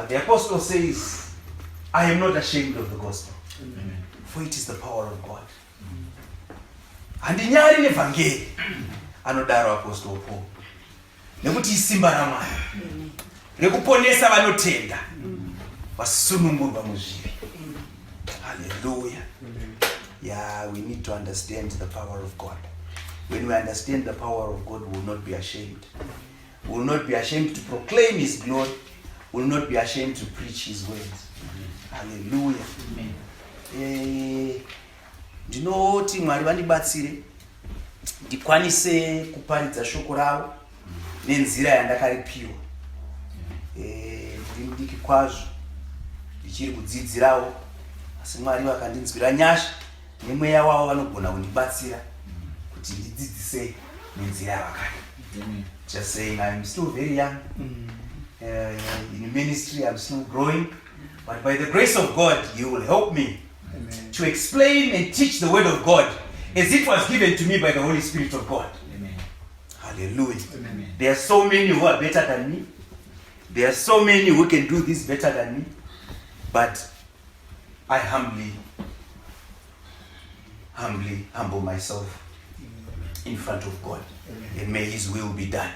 The apostle says, I am not ashamed of the gospel, Amen. for it is the power of God. Handinyari nevhangeri anodaro apostle Paul. Nekuti isimba ramwari rekuponesa vanotenda vasunungurwa muzvivi. Hallelujah. Yeah, we need to understand the power of God. When we understand the power of God, we will not be ashamed. We will not be ashamed to proclaim His glory. We will not be ashamed to preach His words. Hallelujah. Ndinoti Mwari vandibatsire ndikwanise kuparidza shoko ravo nenzira yandakaripiwa. Ndiri mudiki kwazvo ndichiri kudzidzirawo, asi Mwari vakandinzwira nyasha nemweya wavo vanogona kundibatsira kuti ndidzidzise nenzira yavakadi. Just saying, I'm still very young. In ministry, I'm still growing. But by the grace of God, He will help me to explain and teach the word of God as it was given to me by the Holy Spirit of God. Amen. Hallelujah. Amen. There are so many who are better than me. There are so many who can do this better than me. But I humbly humble myself in front of God. And may His will be done.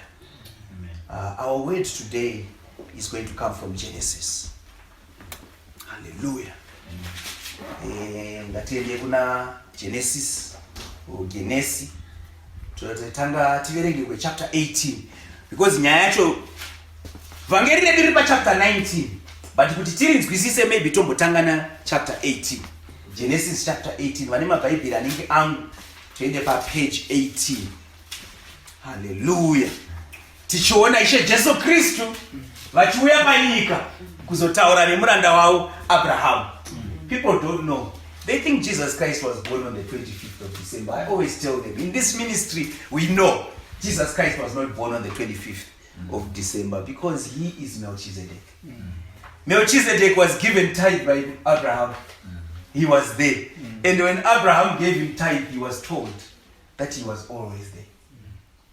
Our word today is going to come from Genesis. Hallelujah. Ngatiende kuna Genesis or Genesi. Tutatanga tiverenge chapter 18 because nyaya yacho vangeri redu riri chapter 19, but kuti tirinzwisise maybe tombotanga chapter 18. Genesis chapter 18. Vane mabhaibheri anenge angu tuende page 18. Hallelujah. Tichiona Ishe Jesu Kristu vachiuya panyika kuzotaura nemuranda wavo Abraham. People don't know. They think Jesus Christ was born on the 25th of December. I always tell them, in this ministry, we know Jesus Christ was not born on the 25th of December because He is Melchizedek. Melchizedek was given tithe by Abraham. He was there. And when Abraham gave him tithe, he was told that he was always there.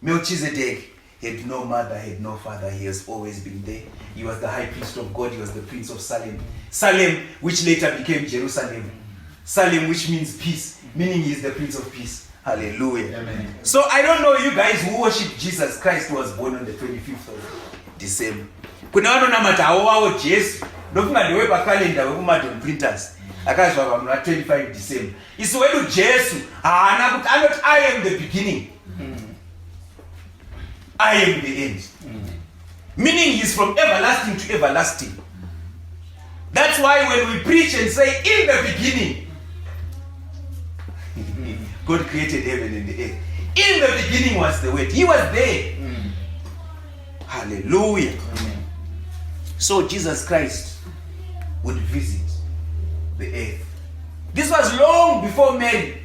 Melchizedek had no mother, had no father. He has always been there. He was the high priest of God. He was the prince of Salem. Salem, which later became Jerusalem. Salem, which means peace, meaning he is the prince of peace. Hallelujah. Amen. So I don't know you guys who worship Jesus Christ who was born on the 25th of December. Kuna vanonamata havo vavo Jesu. Ndofunga ndiwe pakalenda vekumadon printers. Akazva vamuna 25 December. Isu wedu Jesu haana kuti anoti I am the beginning. I am the end. Meaning He is from everlasting to everlasting. That's why when we preach and say in the beginning, God created heaven and the earth. In the beginning was the Word. He was there. Hallelujah. So Jesus Christ would visit the earth. This was long before Mary.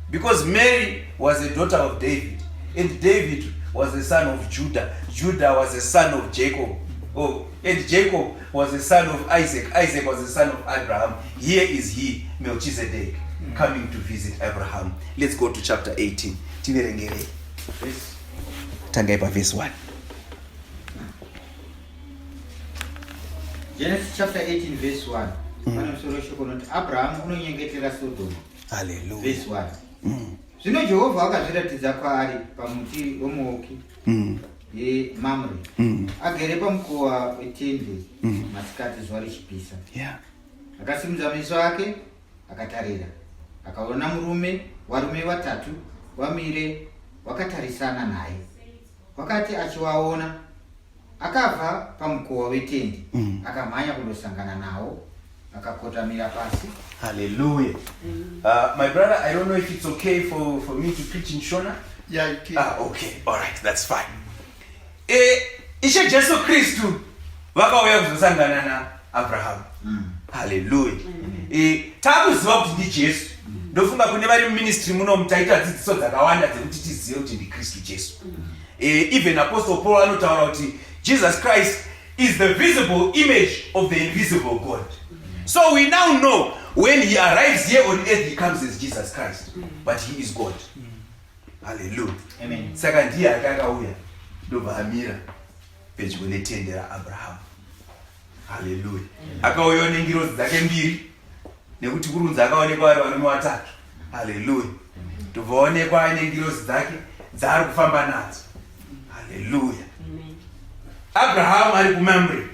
Because Mary was a daughter of David. And David was the son of Judah. Judah was the son of Jacob. And Jacob was the son of Isaac. Isaac was the son of Abraham. Here is he, Melchizedek, coming to visit Abraham. Let's go to chapter 18. Verse 1. Genesis chapter 18 verse 1. Abraham unonyengetera Sodom. Hallelujah. Verse 1. Zvino Jehovha akazviratidza kwaari pamuti womuouki yeMamre agere pamukova wetende masikati zuva richipisa. Akasimudza meso ake akatarira, akaona varume vatatu vamire vakatarisana naye. Wakati achivaona akabva pamukova wetende akamhanya kundosangana navo akakotamira pasi. Hallelujah. My brother, I don't know if it's okay for me to preach in Shona. Yeah, you can. Okay. All right. That's fine. Ishe Jesu Kristu vakauya kuzosangana na Abraham. Hallelujah. Takuziva kuti ndi Jesu. Ndofunga kune vari muministry muno mutaita dzidziso dzakawanda dzekuti tizive kuti ndi Kristu Jesu. Even Apostle Paul anotaura kuti Jesus Christ is the visible image of the invisible God. So we now know when He arrives here on earth, He comes as Jesus Christ. But He is God. Hallelujah. Amen. Saka ndiye akauya ndobva amira pedyo netende raAbraham. Hallelujah. Akauya nengirozi dzake mbiri nekuti kurunzi akaonekwa ari varume vatatu. Hallelujah. Tobvaonekwa aine ngirozi dzake dzaari kufamba nadzo. Hallelujah. Abraham ari kumambre.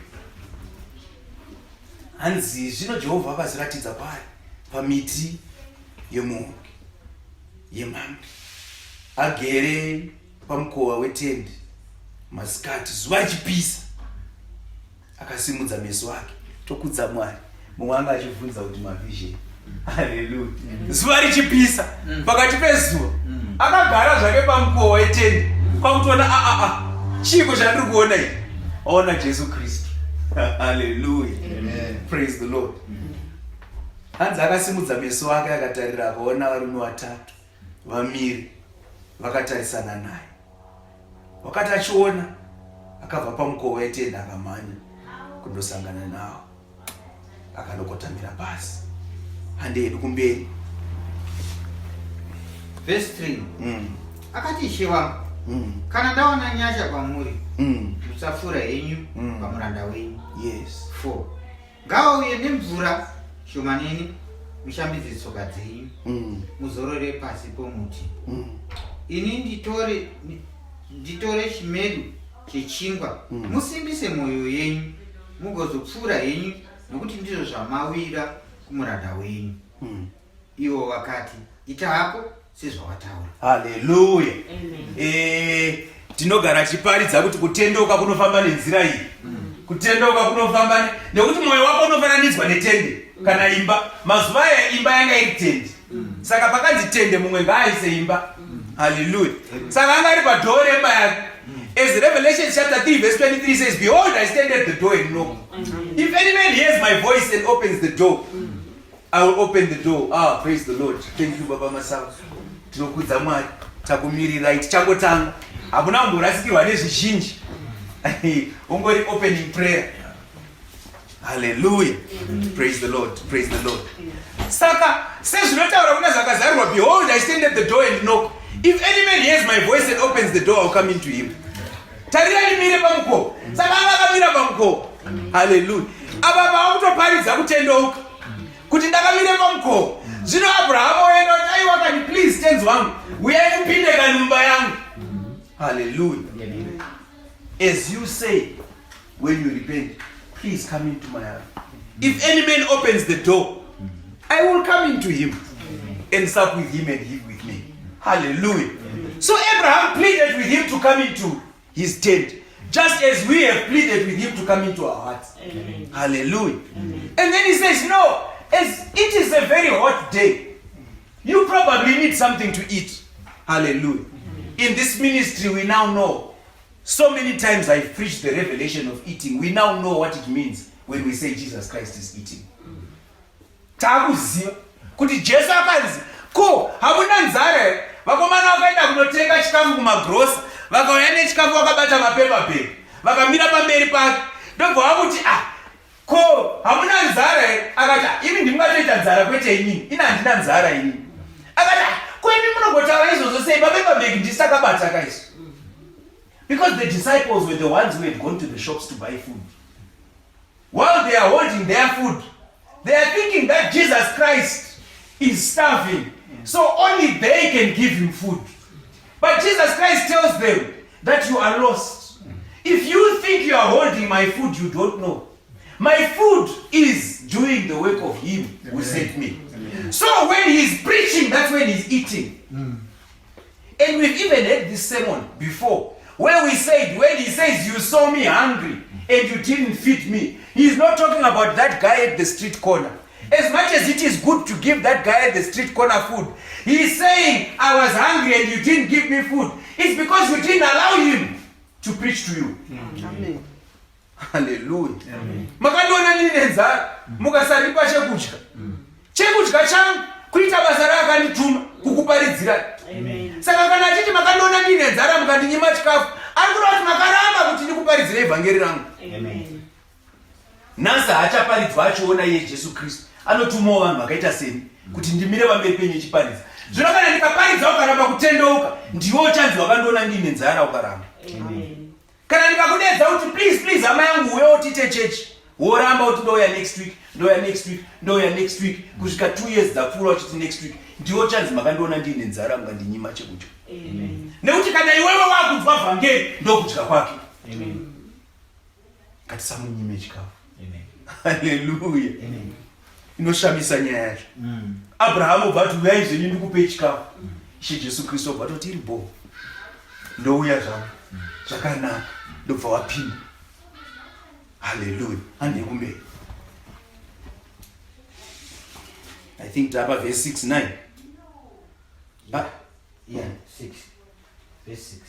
Hanzi zvino Jehovha akaziratidza kwaari pamiti yemuongi yemambre. Agere pamukova wetende masikati zuva chipisa. Akasimudza meso ake tokudza Mwari. Mumwe anga achibvunza kuti mavision. Hallelujah. Zuva richipisa pakati pezuva akagara zvake pamukova wetende kwakutoona chiko chandiri kuona iyi aona Jesu Kristu. Hallelujah. Praise the Lord. Hanzi akasimudza meso ake akatarira akaona varume vatatu vamire vakatarisana naye. Wakati achiona akabva pamukova wetende akamhanya kundosangana navo akandokotamira pasi. Hande yedu kumberi. Verse 3. Akati Ishe wangu, kana ndaona nyasha kwamuri, musafura henyu pamuranda wenyu. Yes. 4. Ngauye nemvura shomanini mushambidze tsoka dzenyu, muzorore pasi pomuti. Ini nditore chimedu chechingwa, musimbise mwoyo yenyu, mugozopfuura henyu, nokuti ndizvo zvamawira kumuranda wenyu. Ivo vakati, ita hako sezvawataura. Hallelujah. Tinogara chiparidza kuti kutendoka kunofamba nenzira iyi. Kutendoka kunofamba nekuti mwoyo wako unofananidzwa netende kana imba. Mazuva aya imba yanga iri tende. Saka pakanzi tende mumwe ngaaise imba. Hallelujah. Saka anga ari padhoo remba yake. As Revelation chapter 3 verse 23 says, behold, I stand at the door and knock. If any man hears my voice and opens the door, I will open the door. Praise the Lord. Thank you, Baba Masawa. Tinokudza Mwari. Takumirirai tichangotanga. Hakuna kumborasikirwa nezvizhinji. Ungori opening prayer. Hallelujah. Praise the Lord. Praise the Lord. Saka sezvinotaura kuna zvakazarurwa, behold, I stand at the door and knock. If any man hears my voice and opens the door, I will come into him. Tarira imire pamukova. Saka akamira pamukova. Hallelujah. Apa pakutoparidza kutendeuka kuti ndakamire pamukova. Zvino Abraham oenda kuti aiwa kani, please tenzi wangu, uyai mupinde kani mumba yangu. Hallelujah. As you say when you repent, please come into my house. If any man opens the door, I will come into him and sup with him and he with me. Hallelujah. So Abraham pleaded with him to come into his tent, just as we have pleaded with him to come into our hearts. Hallelujah. And then he says, no, as it is a very hot day, you probably need something to eat. Hallelujah. In this ministry, we now know, so many times I've preached the revelation of eating. We now know what it means when we say Jesus Christ is eating. Takuziva kuti Jesu akanzi, ko hamuna nzara, vakomana vakaenda kunotenga chikafu kumagrosa, vakauya nechikafu vakabata mapepa bag, vakamira pamberi pake. Ndobva vakuti ko hamuna nzara, akati imi ndimungatoita nzara kwete inini, ina handina nzara inini. Akati ko imi munongotaura izvozvo sei, mapepa bag ndisakabata kaizvo. Because the disciples were the ones who had gone to the shops to buy food. While they are holding their food, they are thinking that Jesus Christ is starving, so only they can give him food. But Jesus Christ tells them that you are lost. If you think you are holding my food, you don't know. My food is doing the work of him who sent me. So when he's preaching, that's when he's eating. And we've even had this sermon before, where we said, when he says, you saw me hungry and you didn't feed me, he's not talking about that guy at the street corner. As much as it is good to give that guy at the street corner food, he's saying, I was hungry and you didn't give me food. It's because you didn't allow him to preach to you. Amen. Hallelujah. Makandona nini nenzara, mukasaripa chekudya. Chekudya changu kuita basa rakanituma kukuparidzira. Saka kana achiti makandona nini nenzara mukandinyima chikafu, arikuti makaramba kuti ndikuparidzire evhangeri rangu. Nasa hachaparidzwa achiona iye Jesu Kristu. Anotumawo vanhu vakaita seni kuti ndimire pamberi penyu ichiparidza. Zvino kana ndikaparidza ukaramba kutendeuka, ndiwe uchanzi wakandoona ndini nenzara ukaramba. Kana ndikakudedza kuti please hama yangu uye utiite chechi, woramba kuti ndouya next week, ndouya next week, ndouya next week, kusvika 2 years dzapfuura uchiti next week, ndiwo chanzi makandiona ndiine nzara mungandinyima chekudya. Nekuti kana iwewe wakunzwa vhangeri ndokudya kwake. Ngatisamunyime chikafu. Haleluya. Inoshamisa nyaya yacho. Abrahamu bva tuyai zvenyu ndikupe chikafu. Ishe Jesu Kristu bva toti iribo. Ndouya zvangu. Zvakanaka. Ndobva wapinda. Hallelujah. Handi kumberi. I think tapa verse 6, 9. Yeah, 6. Verse 6.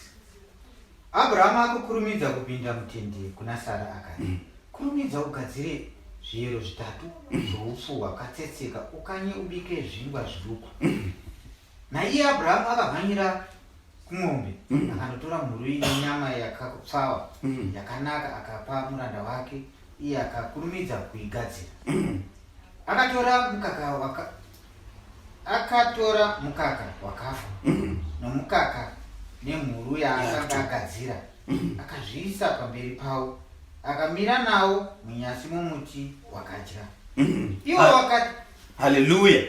Abrahamu akakurumidza kupinda mutende kuna Sara akati, kurumidza ugadzire zviyero zvitatu zvoupfu hwakatsetseka ukanye ubike zvingwa zviduku. Naiye Abrahamu akamhanyira kumombe akandotora mhuru ine nyama yakapfawa yakanaka akapa muranda wake, iye akakurumidza kuigadzira. Akatora mukaka wakafa nomukaka nemhuru yaakanga agadzira akazviisa pamberi pavo, akamira nawo munyasi momuti wakadya. Ivo wakati haleluya.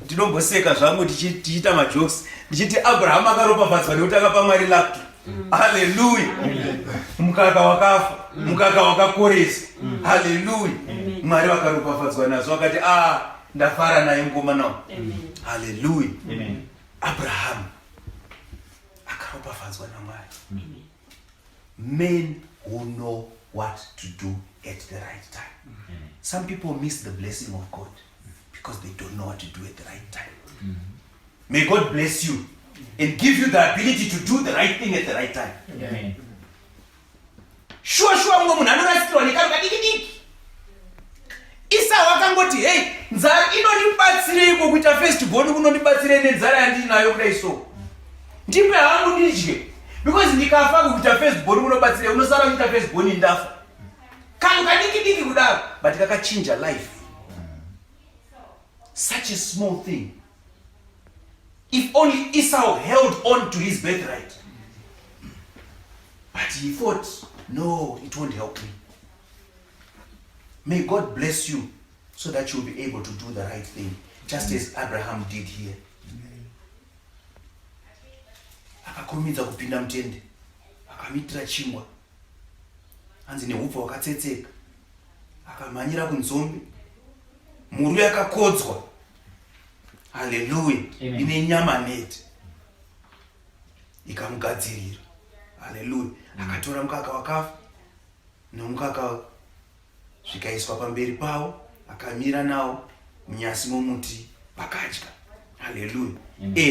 Tinomboseka zvangu tichiita majokes ndichiti Abrahamu akaropafadzwa nekuti akapa Mwari laptop. Haleluya. Mukaka wakafa, mukaka wakakoresa. Haleluya. Mwari vakaropafadzwa nazvo akati ndafara naye mukomana wangu. Haleluya. Abrahamu akaropafadzwa naMwari. Men who know what to do at the right time. Some people miss the blessing of God because they don't know what to do at the right time. May God bless you and give you the ability to do the right thing at the right time. Sure, mungu munhu anorasikirwa nekaro kadiki. Esau akangoti, hey, nzara inondibatsireiko kuita firstborn kunondibatsire nenzara yandinayo kudai so. Ndipe hangu ndidye. Because ndikafa kuita firstborn kunobatsire unosara kuita firstborn ndafa. Kanhu kadiki kudaro, but kakachinja life. Such a small thing. If only Esau held on to his birthright. But he thought, no, it won't help me. May God bless you so that you'll be able to do the right thing, just as Abraham did here. Akakurumidza kupinda mutende, akamitira chingwa, hanzi neupfu hwakatsetseka, akamhanyira kunzombe, mhuru yakakodzwa. Haleluya. Ine nyama neti, ikamugadzirira. Haleluya. Akatora mukaka wakafa nomukaka zvikaiswa pamberi pavo, akamira nawo munyasi momuti vakadya. Haleluya.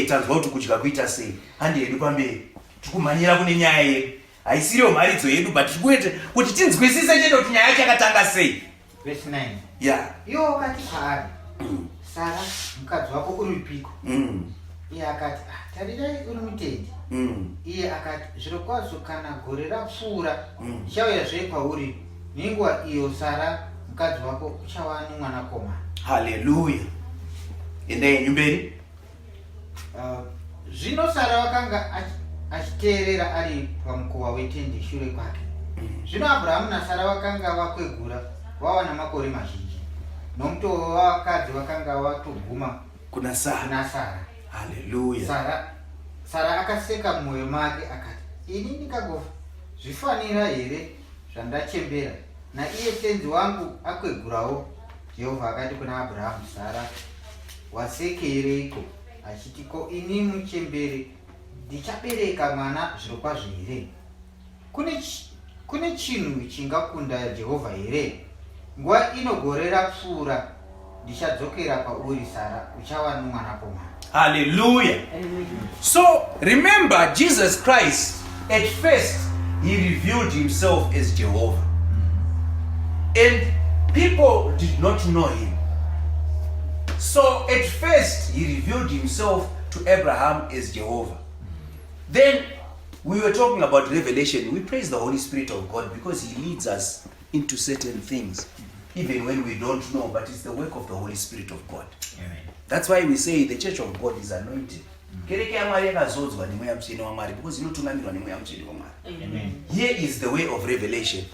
Tanzwa kuti kudya kuita sei? Handi yedu pamberi tikumhanyira kune nyaya yedu, haisiriyo mharidzo yedu, but tikuite kuti tinzwisise chete kuti nyaya yakatanga sei. Verse 9. Yeah. Iwo wakati kwaari, Sara mukadzi wako uripiko? Iye akati, tarirai uri mutende. Iye akati, zvirokwazvo kana gore rapfuura ndichauya kwauri, nenguva iyo Sara mukadzi wako uchava nomwanakomana. Haleluya. Endai nyumberi. Zvino Sara wakanga achiteerera ari pamukova wetende shure kwake. Zvino Abrahamu naSara vakanga vakwegura vawana makore mazhinji, nomutoo wavakadzi vakanga watoguma kuna Sara. Haleluya. Sara akaseka mumwoyo make akati, ini ndikangozvifanira here zvandachembera, naiye tenzi wangu akwegurawo? Jehovha akati kuna Abrahamu, Sara wasekereiko? Achiti, ko ini muchembere ndichabereka mwana zvirokwazvo here? Kune chinhu chingakunda Jehovha here? Nguva inogore rapfuura ndichadzokera kwauri Sara, uchava nomwanakomana. Hallelujah. So remember, Jesus Christ, at first he revealed himself as Jehovah, and people did not know him. So at first he revealed himself to Abraham as Jehovah. Then we were talking about revelation. We praise the Holy Spirit of God because he leads us into certain things, even when we don't know, but it's the work of the Holy Spirit of God. Amen. That's why we say the church of God is anointed. Kereke yaMwari yakazodzwa nemweya mutsvene waMwari because inotungamirwa nemweya mutsvene waMwari. Here is the way of revelation.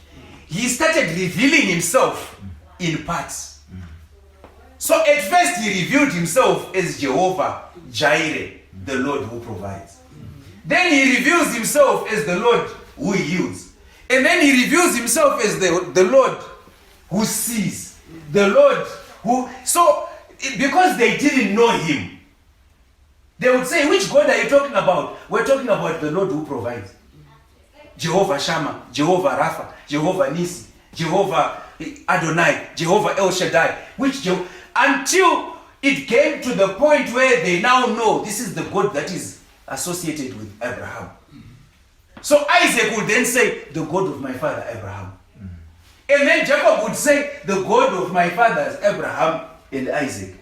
he started revealing himself in parts. So at first he revealed himself as Jehovah Jireh, the Lord who provides. Then he reveals himself as the Lord who heals. And then he reveals himself as the Lord who sees. The Lord who... So, because they didn't know him, they would say, which God are you talking about? We're talking about the Lord who provides. Jehovah Shammah, Jehovah Rapha, Jehovah Nisi, Jehovah Adonai, Jehovah El Shaddai. Until it came to the point where they now know this is the God that is associated with Abraham. So Isaac would then say, the God of my father Abraham. And then Jacob would say, the God of my fathers Abraham and Isaac.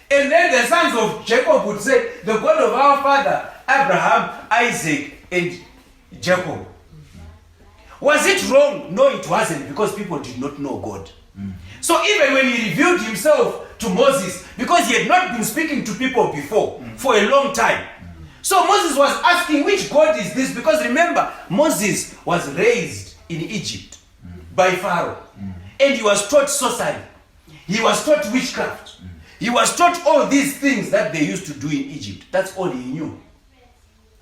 And then the sons of Jacob would say, the God of our father Abraham, Isaac, and Jacob. Was it wrong? No, it wasn't, because people did not know God. So even when he revealed himself to Moses, because he had not been speaking to people before for a long time, so Moses was asking, which God is this? Because remember, Moses was raised in Egypt by Pharaoh, and he was taught sorcery, he was taught witchcraft, he was taught all these things that they used to do in Egypt. That's all he knew.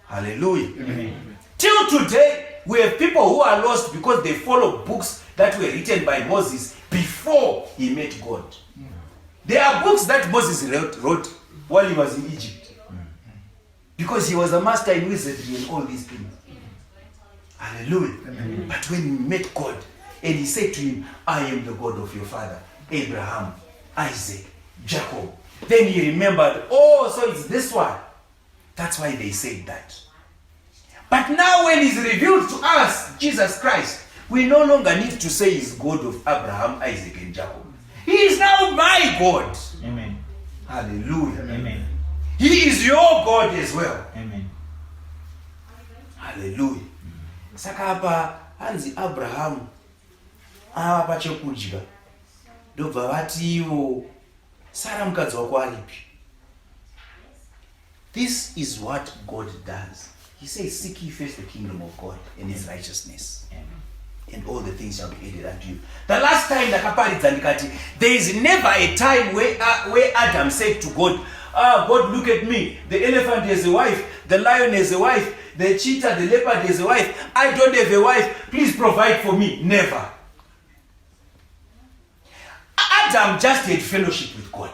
Hallelujah. Amen. Till today, we have people who are lost because they follow books that were written by Moses before he met God. There are books that Moses wrote while he was in Egypt, because he was a master in wizardry and all these things. Hallelujah. Amen. But when he met God and he said to him, I am the God of your father Abraham, Isaac, Jacob, then he remembered, oh, so it's this one. That's why they said that. But now when he's revealed to us, Jesus Christ, we no longer need to say he's God of Abraham, Isaac, and Jacob. He is now my God. Amen. Hallelujah. Amen. He is your God as well. Amen. Hallelujah. Saka hapa hanzi Abraham apa chekudya ndobva vatiwo Sara mukadzi wako aripi. This is what God does. He says, seek ye first the kingdom of God and his righteousness, and all the things shall be added unto you. The last time ndakaparidza ndikati, there is never a time where Adam said to God, God, look at me. The elephant has a wife, the lion has a wife, the cheetah, the leopard has a wife. I don't have a wife. Please provide for me. Never. Adam just had fellowship with God.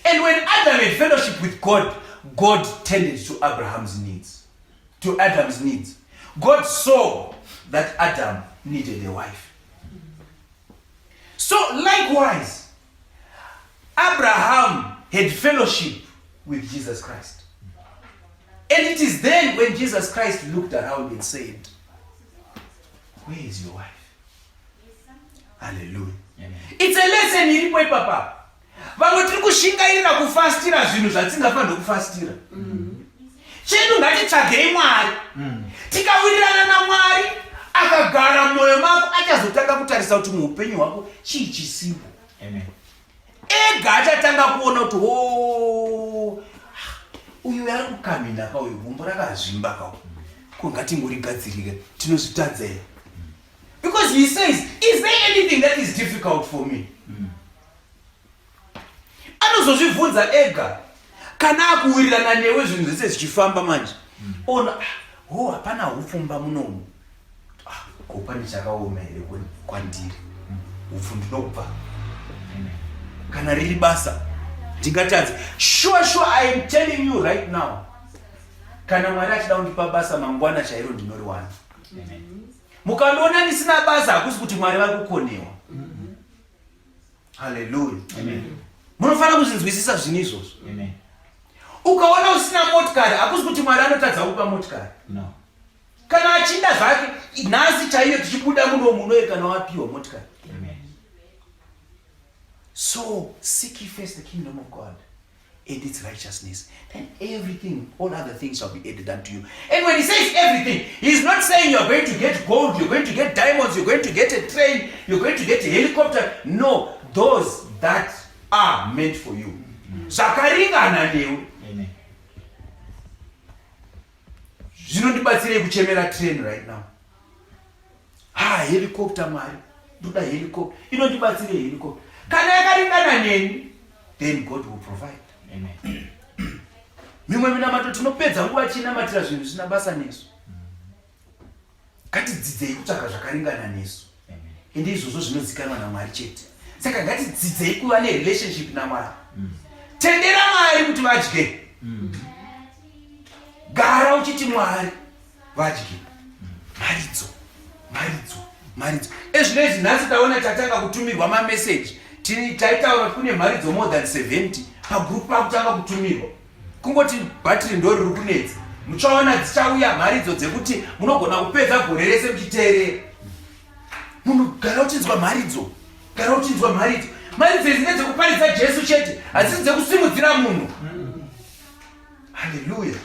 And when Adam had fellowship with God, God tended to Abraham's needs, to Adam's needs. God saw that Adam needed a wife. So likewise, Abraham had fellowship with Jesus Christ. And it is then when Jesus Christ looked around and said, where is your wife? Hallelujah. Amen. It's a lesson iripo ipapa. Vamwe tiri kushingairira kufastira zvinhu zvatingafanira kufastira. Chedu ngatitsvagei Mwari. Tikawirirana naMwari akagara mwoyo mako, achazotanga kutarisa kuti muupenyu hwako chii chisimbo. Amen. Ega achatanga kuona kuti uyu ari kukamina kauyu gumbo rakazvimba kau. Ko ngatingorigadzirire tinozvitadza here. Because he says, is there anything that is difficult for me? Anozozvibvunza ega kana akuwirirana newe zvinhu zvese zvichifamba manje. Ona hapana upfumba munomu. Ko pane chakaoma here kwandiri. Upfu ndinobva. Kana riri basa ndingatadze. Sure, I am telling you right now. Kana Mwari achida kundipa basa mangwana chairo ndinoriwana. Mukandiona ndisina basa hakusi kuti Mwari vari kukonewa. Hallelujah. Amen. Munofanira kuzvinzwisisa zvinhu izvozvo. Amen. Ukaona usina motikari hakusi kuti Mwari anotadza kupa motikari. No. Kana achinda zvake nhasi chaiyo tichibuda munoye kana wapiwa motikari. Amen. So seek ye first the kingdom of God and its righteousness, then everything, all other things shall be added unto you. And when he says everything, he's not saying you're going to get gold, you're going to get diamonds, you're going to get a train, you're going to get a helicopter. No, those that are meant for you. Zvakaringana newe. Amen. Zvinondibatsirei kuchemera train right now. helicopter mwari ndoda helicopter inondibatsire helicopter kana yakaringana neni then God will provide. Amen. Mimwe minamato tinopedza nguva chinamatira zvinhu zvisina basa nesu. Ngatidzidzei kutsvaga zvakaringana nesu. Ende izvozvo zvinozikanwa naMwari chete. Saka ngatidzidzei kuva nerelationship naMwari. Tendera Mwari kuti vadye. Gara uchiti Mwari vadye. Maridzo. Ezvinezvi nhasi taona tatanga kutumirwa mameseji. Taitaura kune maridzo more than 70 pagroup pakutanga kutumirwa. Kungoti bhatiri ndo riri kunetsa. Muchaona dzichauya maridzo dzekuti munogona kupedza gore rese muchiteerera. Munhu gara uchinzwa maridzo. Maridzo idzi ndedzekuparidza Jesu chete, hadzisi dzekusimudzira munhu. Hallelujah.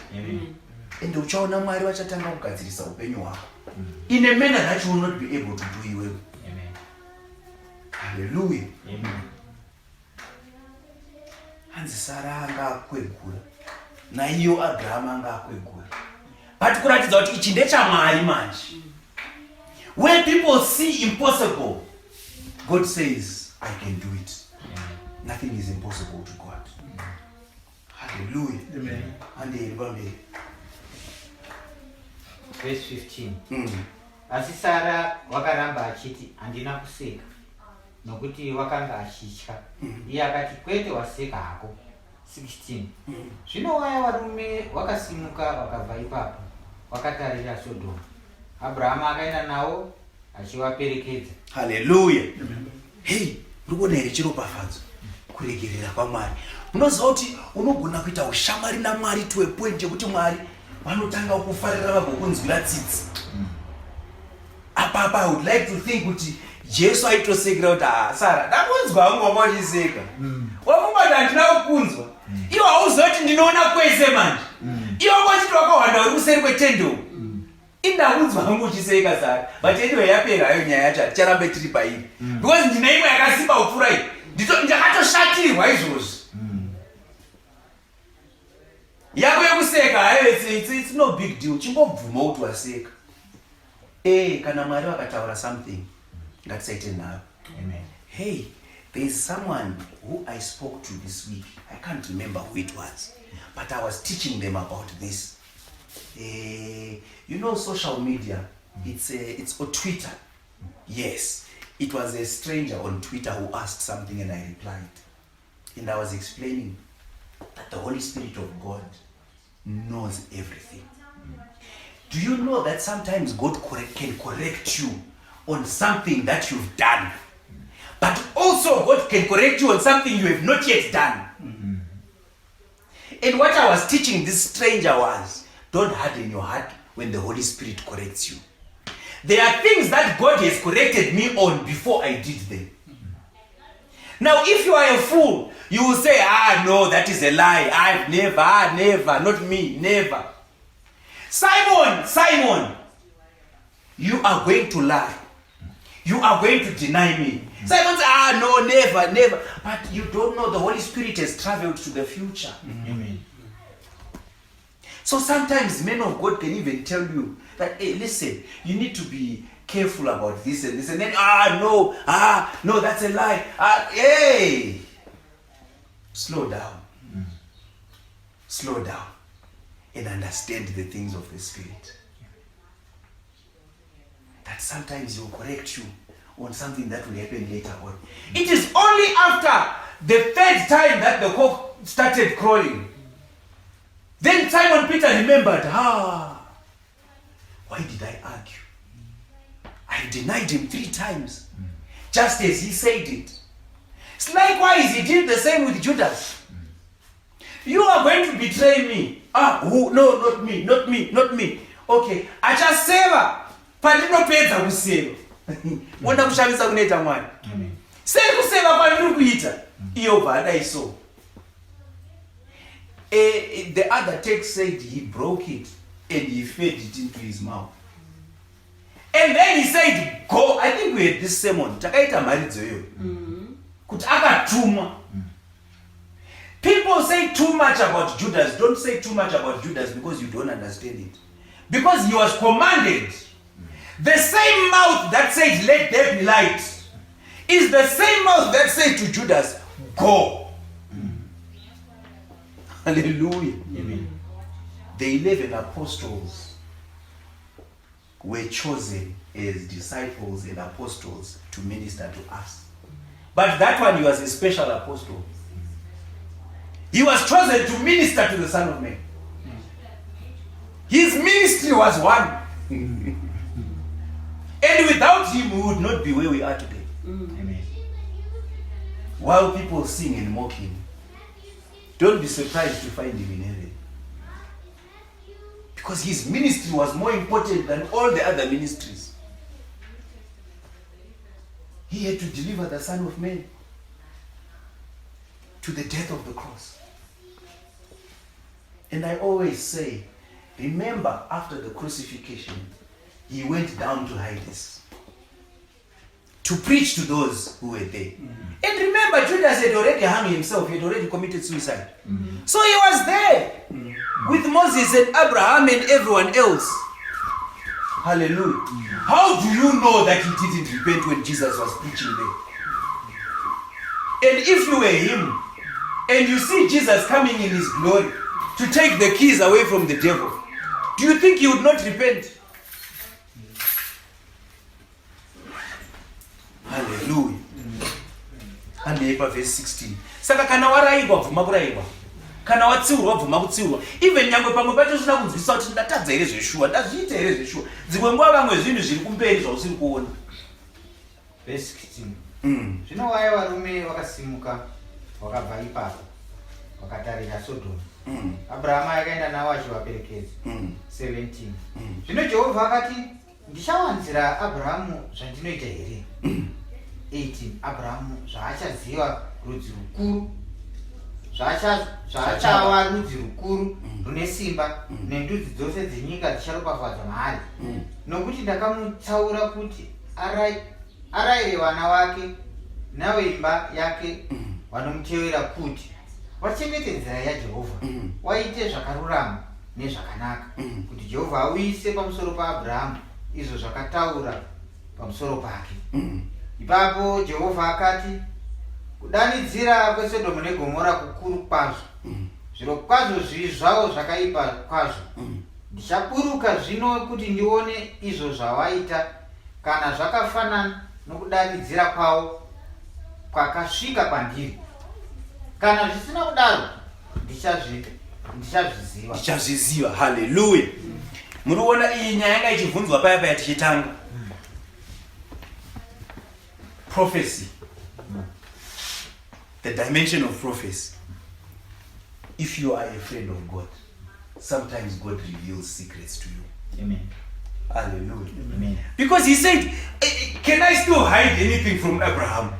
Ende uchaona Mwari vachatanga kugadzirisa upenyu hwako. In a manner that you will not be able to do iwewe. Hallelujah. Hanzi Sara anga akwegura. Naiyo Abraham anga akwegura. But kuratidza kuti ichi ndechaMwari manje. When people see impossible, God says, I can do it. Nothing is impossible to God. Hallelujah. Amen. Verse 15. Asi Sara wakaramba achiti handina kuseka nokuti wakanga achitya. Iye akati kwete waseka hako. 16. Zvino waya varume wakasimuka wakabva ipapo wakatarira Sodom. Abraham akaenda nawo achivaperekedza. Hallelujah. Hey, urikuona here chiropafadzo kuregerera kwaMwari. Munoziva kuti unogona kuita ushamwari naMwari to a point yekuti Mwari vanotanga kufarira vagokunzwira tsitsi. Apa I would like to think kuti Jesu aitosekera kuti Sara ndakunzwa hangu wanga uchiseka. Wafungwa handina kukunzwa. Iwo hauzoti ndinoona kwese manje. Iwo wachiti wakawanda uri kuseri kwetendo. Indakunzwa hangu uchiseka Sara. But anyway yapera hayo nyaya yacho ticharambe tiri pairi. Because ndine imwe yakasimba kupfuura iyi. Ndakatoshatirwa izvozvi. Yako yekuseka it's no big deal. Chingobvuma kuti waseka. Kana Mwari vakataura something, ngatisaite nayo. Amen. Hey, there is someone who I spoke to this week. I can't remember who it was, but I was teaching them about this. You know, social media. It's on Twitter. Yes, it was a stranger on Twitter who asked something, and I replied, and I was explaining that the Holy Spirit of God knows everything. Do you know that sometimes God can correct you on something that you've done, but also God can correct you on something you have not yet done? And what I was teaching this stranger was, don't harden your heart when the Holy Spirit corrects you. There are things that God has corrected me on before I did them. Now, if you are a fool, you will say, no, that is a lie. I've never, not me, never. Simon, you are going to lie. You are going to deny me. Simon says, no, never. But you don't know the Holy Spirit has traveled to the future. Amen. So sometimes men of God can even tell you that, hey, listen, you need to be careful about this and this. And then, no, that's a lie. Hey, slow down. Slow down. And understand the things of the Spirit. That sometimes He will correct you on something that will happen later on. It is only after the third time that the cock started crowing. Then Simon Peter remembered, why did I argue? I denied Him 3 times. Just as He said it. Likewise, He did the same with Judas. You are going to betray me. Who? No, not me. Okay, achaseva pandinopedza kuseva. Wanda kushamisa kunoita Mwari. Sei kuseva pandiri kuita. Iyo vadaiso. The other text said he broke it and he fed it into his mouth. And then he said, go. I think we had this sermon. Takaita maridzo yo. Kuti akatuma. People say too much about Judas. Don't say too much about Judas because you don't understand it. Because he was commanded The same mouth that said, let there be light, is the same mouth that said to Judas, go. Hallelujah. Amen. The 11 apostles were chosen as disciples and apostles to minister to us. But that one, he was a special apostle. He was chosen to minister to the Son of Man. His ministry was one. And without him, we would not be where we are today. Amen. While people sing and mock him, don't be surprised to find him in heaven. Because his ministry was more important than all the other ministries. He had to deliver the Son of Man to the death of the cross. And I always say, remember, after the crucifixion, he went down to Hades to preach to those who were there. And remember, Judas had already hung himself. He had already committed suicide. So he was there with Moses and Abraham and everyone else. Hallelujah. How do you know that he didn't repent when Jesus was preaching there? And if you were him, and you see Jesus coming in his glory to take the keys away from the devil, do you think he would not repent? Hallelujah. And verse 16. Saka kana waraigwa bvuma kuraigwa. Kana watsiurwa bvuma kutsiurwa. Even nyangwe pamwe pacho zvina kunzwisa kuti ndatadza here zveshuwa, ndazviita here zveshuwa. Dzimwe nguva vamwe zvinhu zviri kumberi zvausiri kuona. Verse 16. Zvino waya varume vakasimuka vakabva ipapo vakatarira Sodom. Abrahama akaenda navo achivaperekedza. 17. Zvino Jehovha akati, ndichawanzira Abrahamu zvandinoita here? 18. Abrahamu zvaachaziva rudzi rukuru, zvaachava rudzi rukuru rune simba, nendudzi dzose dzenyika dzicharopafadzwa maari, nokuti ndakamutsaura kuti arayire vana vake naveimba yake vanomutevera kuti vachengete nzira yaJehovha, waite zvakarurama nezvakanaka, kuti Jehovha auyise pamusoro paAbhurahama izvo zvakataura pamusoro pake. Ipapo Jehovha akati, kudanidzira kweSodhomu neGomorrah kukuru kwazvo, zvirokwazvo zvivi zvavo zvakaipa kwazvo. Ndichaburuka zvino kuti ndione izvo zvavaita, kana zvakafanana nokudanidzira kwavo kwakasvika kwandiri. Kana zvisina kudaro, ndichazviziva. Hallelujah. Muriona iyi nyaya yanga ichibvunzwa paya paya tichitanga. Prophecy. The dimension of prophecy. If you are a friend of God, sometimes God reveals secrets to you. Amen. Hallelujah. Amen. Because he said, can I still hide anything from Abraham?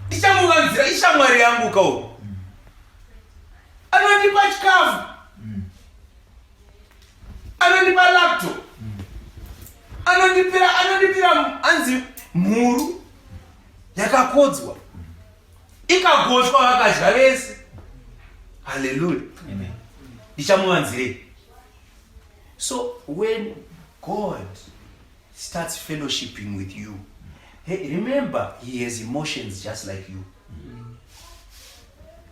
Ndichamuvanzira ishamwari yangu kau. Anondipa chikafu. Anondipa laptop. Anondipira anzi mhuru yakakodzwa. Ikagochwa vakadya vese. Hallelujah. Amen. Ndichamuvanzire. So when God starts fellowshipping with you, hey, remember, he has emotions just like you.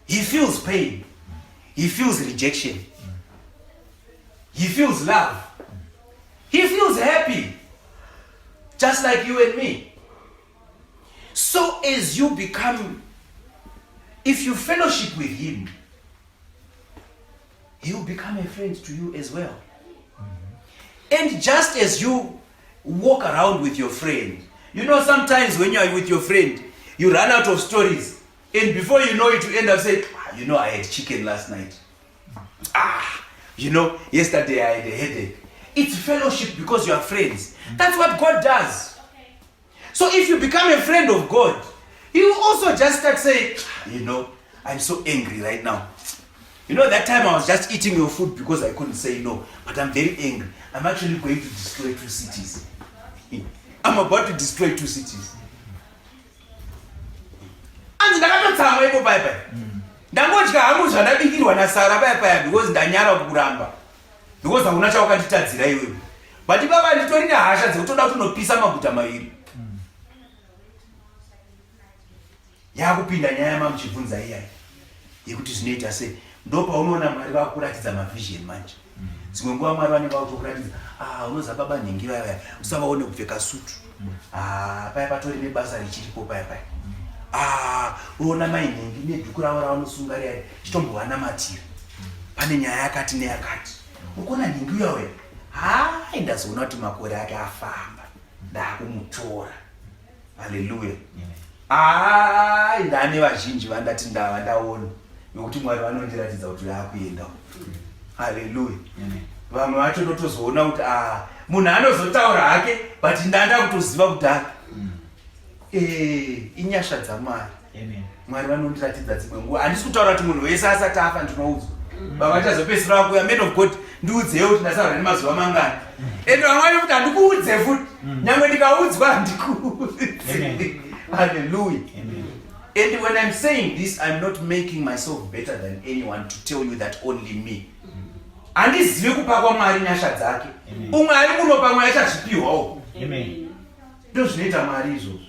He feels pain. He feels rejection. He feels love. He feels happy. Just like you and me. So as you become, if you fellowship with him, he will become a friend to you as well. And just as you walk around with your friend, you know, sometimes when you are with your friend, you run out of stories. And before you know it, you end up saying, you know, I had chicken last night. You know, yesterday I had a headache. It's fellowship because you are friends. That's what God does. So if you become a friend of God, He will also just start saying, you know, I'm so angry right now. You know, that time I was just eating your food because I couldn't say no. But I'm very angry. I'm actually going to destroy 2 cities. I'm about to destroy 2 cities. And ndakatotsamwa ipo paya. Ndangodya hangu zvandabikirwa naSara paya because ndanyara kukuramba. Because hakuna chawakanditadzira iwewe. but baba nditori nehasha dzekutoda kuti unopisa maguta maviri. Yakupinda nyaya mamuchibvunza iyai yekuti zvinoita sei. Ndo paunoona Mwari vakuratidza mavision manje. Dzimwe nguva Mwari vanenge vakutokuratidza, unoza baba nhingi vaya usavaone kupfeka sutu. Paya patori nebasa richiripo paya paya. Unoona mai nhingi nedhuku ravo ravanosunga riyari chitombovanamatira. Pane nyaya yakati neyakati. Ukuona nhingi uya uya, ndazoona kuti makore ake afamba. Ndakumutora. Hallelujah. Ndane vazhinji vandati ndaona nokuti Mwari vanondiratidza kuti yakuenda. Hallelujah. Vamwe vacho totozoona kuti munhu anozotaura hake but ndanda kutoziva kudhara. Inyasha dzaMwari. Mwari vanondiratidza dzimwe nguva. Handisi kutaura kuti munhu wese asati afa ndinoudzwa. Vamwe vachazopedzisira vakuuya, man of God ndiudzewo kuti ndasaura nemazuva mangani. Ende vamwe vacho kuti handikuudze futi. Nyangwe ndikaudzwa handikuudze. Hallelujah. And when I'm saying this, I'm not making myself better than anyone to tell you that only me. Handizivi kupa kwaMwari nyasha dzake. Umwe ari muno pamwe achazvipiwawo. Ndo zvinoita Mwari izvozvo.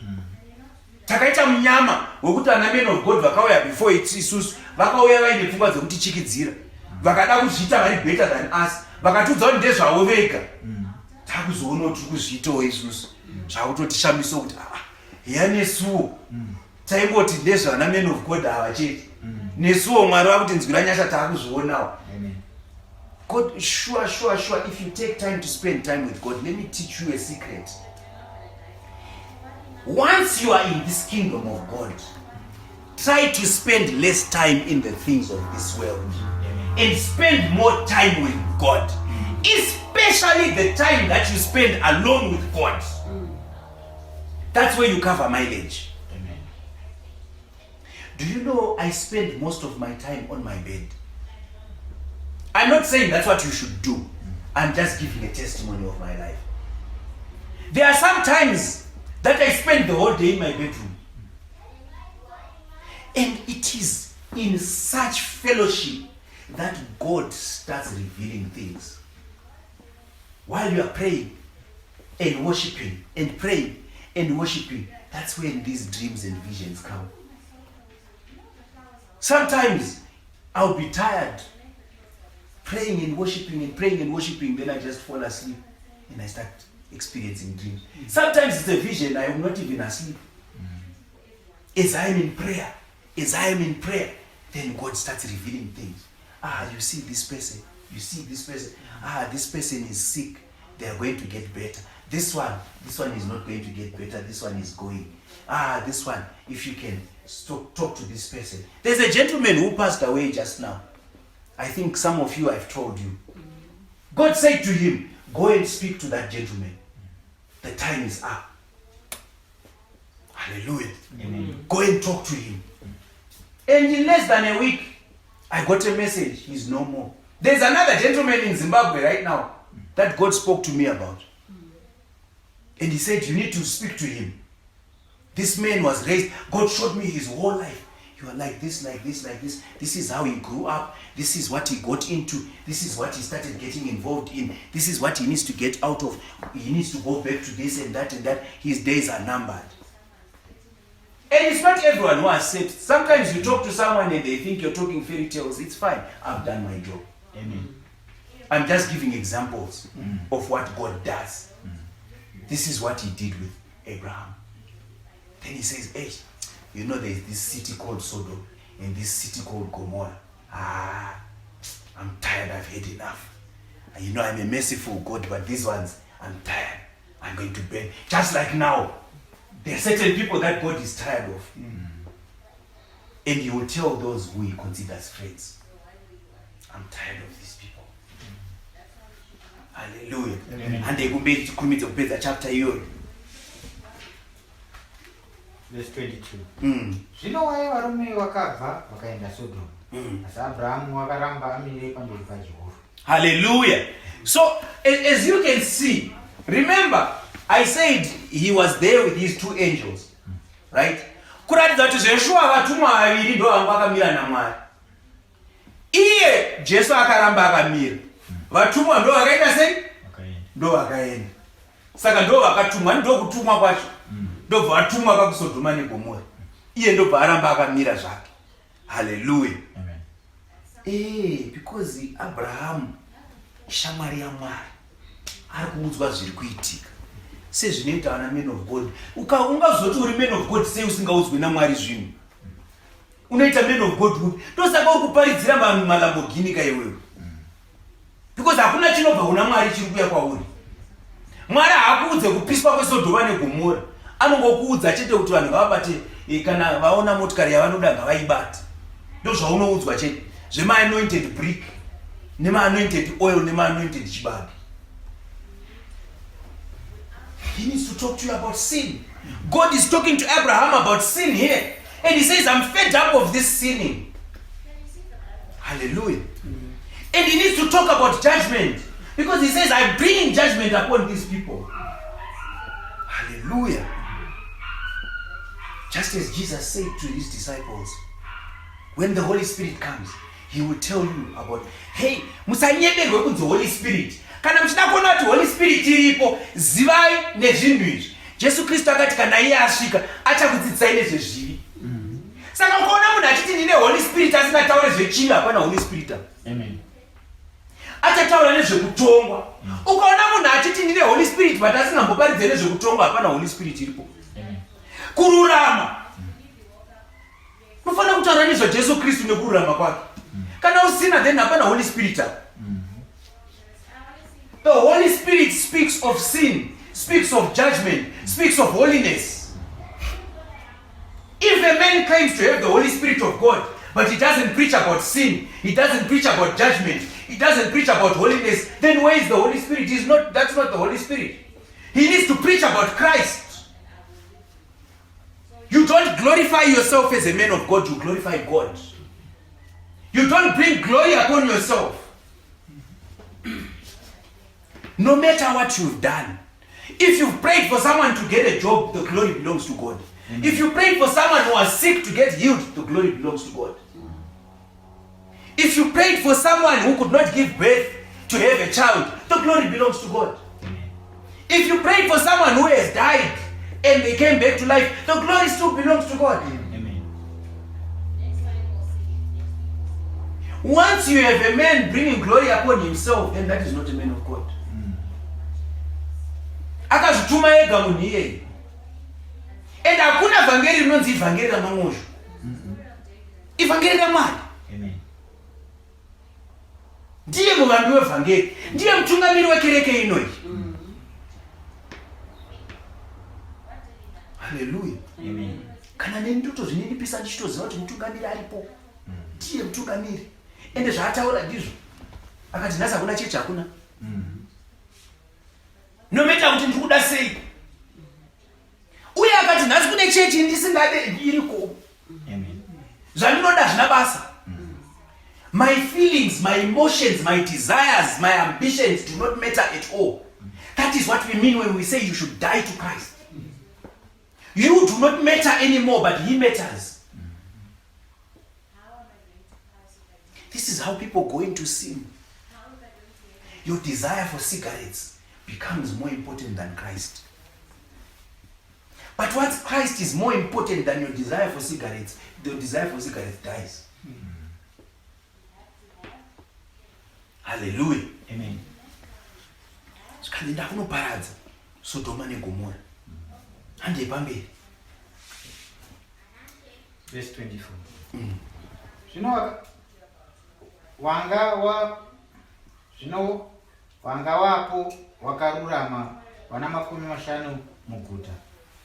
Takaita munyama wekuti ana men of God vakauya before isusu vakauya vaine pfungwa dzekutichikidzira. Vakada kuzviita vari better than us. Vakatudza kuti ndezvavo vega. Takuzoona kuti kuzviitawo isusu. Zvakutotishamiso kuti hiya nesuwo taingoti ndezvana men of God ava chete. Nesuwo Mwari vakuti nzwira nyasha taakuzvionawo. God, sure, if you take time to spend time with God, let me teach you a secret. Once you are in this kingdom of God, try to spend less time in the things of this world and spend more time with God, especially the time that you spend alone with God. That's where you cover mileage. Do you know I spend most of my time on my bed? I'm not saying that's what you should do. I'm just giving a testimony of my life. There are some times that I spend the whole day in my bedroom. And it is in such fellowship that God starts revealing things. While you are praying and worshiping and praying and worshiping, that's when these dreams and visions come. Sometimes I'll be tired praying and worshiping, then I just fall asleep and I start experiencing dreams. Sometimes it's a vision, I am not even asleep. As I am in prayer, then God starts revealing things. You see this person, this person is sick, they are going to get better. This one is not going to get better, this one is going. This one, if you can talk to this person. There's a gentleman who passed away just now. I think some of you I've told you. God said to him, go and speak to that gentleman. The time is up. Hallelujah. Amen. Go and talk to him. And in less than a week, I got a message. He's no more. There's another gentleman in Zimbabwe right now that God spoke to me about. And he said, you need to speak to him. This man was raised. God showed me his whole life. You are like this, like this, like this. This is how he grew up. This is what he got into. This is what he started getting involved in. This is what he needs to get out of. He needs to go back to this and that and that. His days are numbered. And it's not everyone who accepts. Sometimes you talk to someone and they think you're talking fairy tales. It's fine. I've done my job. Amen. I'm just giving examples of what God does. This is what he did with Abraham. Then he says, hey, you know there's this city called Sodom and this city called Gomorrah. I'm tired, I've had enough. And you know I'm a merciful God, but these ones, I'm tired. I'm going to burn. Just like now, there are certain people that God is tired of. And he will tell those who he considers friends, I'm tired of these people. Hallelujah. And they will be to commit to pay the chapter here. Verse 22. Zvino waiva varume vakabva vakaenda Sodom. Asi Abrahamu akaramba amire pamberi paJehovha. Hallelujah. So as you can see, remember I said he was there with his two angels. Right? Kuratidza kuti zveshuwa vatumwa vaviri ndo vanga vakamira naMwari. Iye Jesu akaramba akamira. Vatumwa ndo vakaita sei? ndo vakaenda. Saka ndo vakatumwa, ndo kutumwa kwacho. Ndo vatumwa pakusodhoma neGomora. Iye ndo bharamba akamira zvake. Hallelujah. Amen. Because Abraham shamwari yaMwari ari kuudzwa zviri kuitika. Sezvinoita vana men of God. Ungazoti uri man of God sei usingaudzwi naMwari zvinhu. Unoita man of God kuti ndosaka uri kuparidzira maLamborghini kaiwewe. Because hakuna chinobva kuna Mwari chiri kuuya kwauri. Mwari haakuudze kupiswa kweSodoma neGomora. Anongokuudza chete kuti vanhu ngavabate kana vaona motikari yavanoda ngavaibate. Ndo zvaunoudzwa chete. Zvema-anointed brick, nema-anointed oil, nema-anointed chibage. He needs to talk to you about sin. God is talking to Abraham about sin here. And he says, I'm fed up of this sinning. Hallelujah. And he needs to talk about judgment. Because he says, I bring judgment upon these people. Hallelujah. Just as Jesus said to his disciples, when the Holy Spirit comes, he will tell you about, hey, musanyeberwe kunzi Holy Spirit. Kana mchida kuona kuti Holy Spirit iripo, zivai nezvinhu izvi. Jesu Kristu akati kana iye asvika, achakudzidzisai nezvezvivi. Saka ukaona munhu achiti ndine Holy Spirit asingataure zvechivi, hapana Holy Spirit. Amen. Achataura nezvekutongwa. Ukaona munhu achiti ndine Holy Spirit but asingamboparidze nezvekutongwa, hapana Holy Spirit iripo. Amen. Kururama. Mufanira kutaura nezvaJesu Kristu nekururama kwake. Kana usina then hapana Holy Spirit. The Holy Spirit speaks of sin, speaks of judgment, speaks of holiness. If a man claims to have the Holy Spirit of God, but he doesn't preach about sin, he doesn't preach about judgment, he doesn't preach about holiness, then where is the Holy Spirit? That's not the Holy Spirit. He needs to preach about Christ. You don't glorify yourself as a man of God, you glorify God. You don't bring glory upon yourself. No matter what you've done. If you've prayed for someone to get a job, the glory belongs to God. Amen. If you prayed for someone who was sick to get healed, the glory belongs to God. If you prayed for someone who could not give birth to have a child, the glory belongs to God. Amen. If you prayed for someone who has died and they came back to life, the glory still belongs to God. Amen. Once you have a man bringing glory upon himself, then that is not a man of God. Akazvituma ega munhu iyeye. And hakuna vhangeri rinonzi ivhangeri raMangozho. Ivhangeri raMwari. Amen. Ndiye muvambi wevhangeri. Ndiye mutungamiri wekereke inoyi. Hallelujah. Amen. Kana neni ndotozvininipisa ndichitoziva kuti mutungamiri aripo. Ndiye mutungamiri. Ende zvaataura ndizvo. Akati nhasi hakuna chechi hakuna. Nometa kuti ndikuda sei. Uye akati nhasi kune chechi ndisingade iriko. Amen. Zvandinoda zvina basa. My feelings, my emotions, my desires, my ambitions do not matter at all. That is what we mean when we say you should die to Christ. You do not matter anymore, but he matters. This is how people go into sin. Your desire for cigarettes becomes more important than Christ. But once Christ is more important than your desire for cigarettes, your desire for cigarettes dies. Hallelujah. Amen. Zvikandenda kunoparadza Sodoma neGomorrah. Hande pamberi. Verse 24. Wanga wapo wakarurama wana 50 muguta.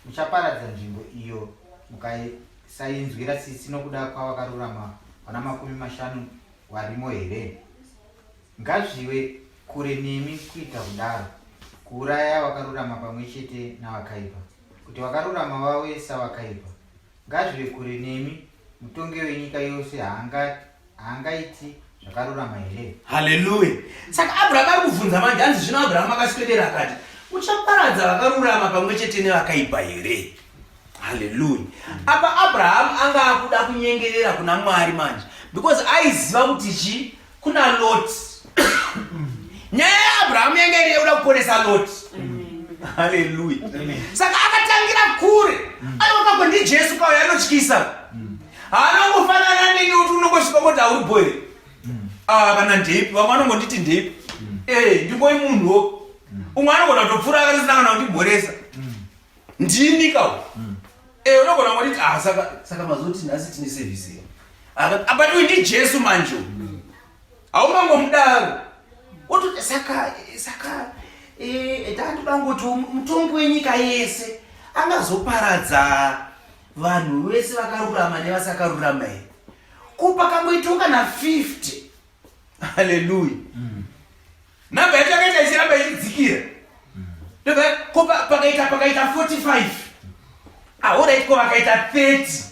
Muchaparadza nzvimbo iyo mukasainzwira tsitsi nokuda kwavakarurama wana 50 warimo here. Ngazviwe kure nemi kuita kudaro, kuuraya vakarurama pamwe chete navakaipa, kuti vakarurama vave savakaipa. Ngazviwe kure nemi, mutongi wenyika yose haangaiti zvakarurama here. Hallelujah. Saka Abraham ari kubvunza manje, hanzi zvino Abraham akaswedera akati, uchaparadza vakarurama pamwe chete nevakaipa here. Hallelujah. Apa Abraham anga akuda kunyengerera kuna Mwari manje, because aiziva kuti kuna Lot. nyaya yaAbhurahamu yanga iri yauda kuponesa Loti. Haleluya. Saka akatangira kure. Aiwa ndi Jesu kauya anotyisa. Haanongofanana neni kuti unongosvika kuti hauri boy. Kana ndepi, vamwe vanongonditi ndepi. Ndingoi munhuwo. Umwe anogona kutopfuura akarisangana kundimhoresa. Ndini kawo. Unogona kungoti saka mazoti nhasi tine sevhisi iyo. But ndi Jesu manje. Haumangomudaro. Wototi saka ndandoda ngoti mutongi wenyika yese angazoparadza vanhu vese vakarurama nevasakarurama here. Pakangoitonga na 50. Haleluya. Namba yacho yakaita ichiramba ichidzikira. Pakaita 45. Alright, ko vakaita 30.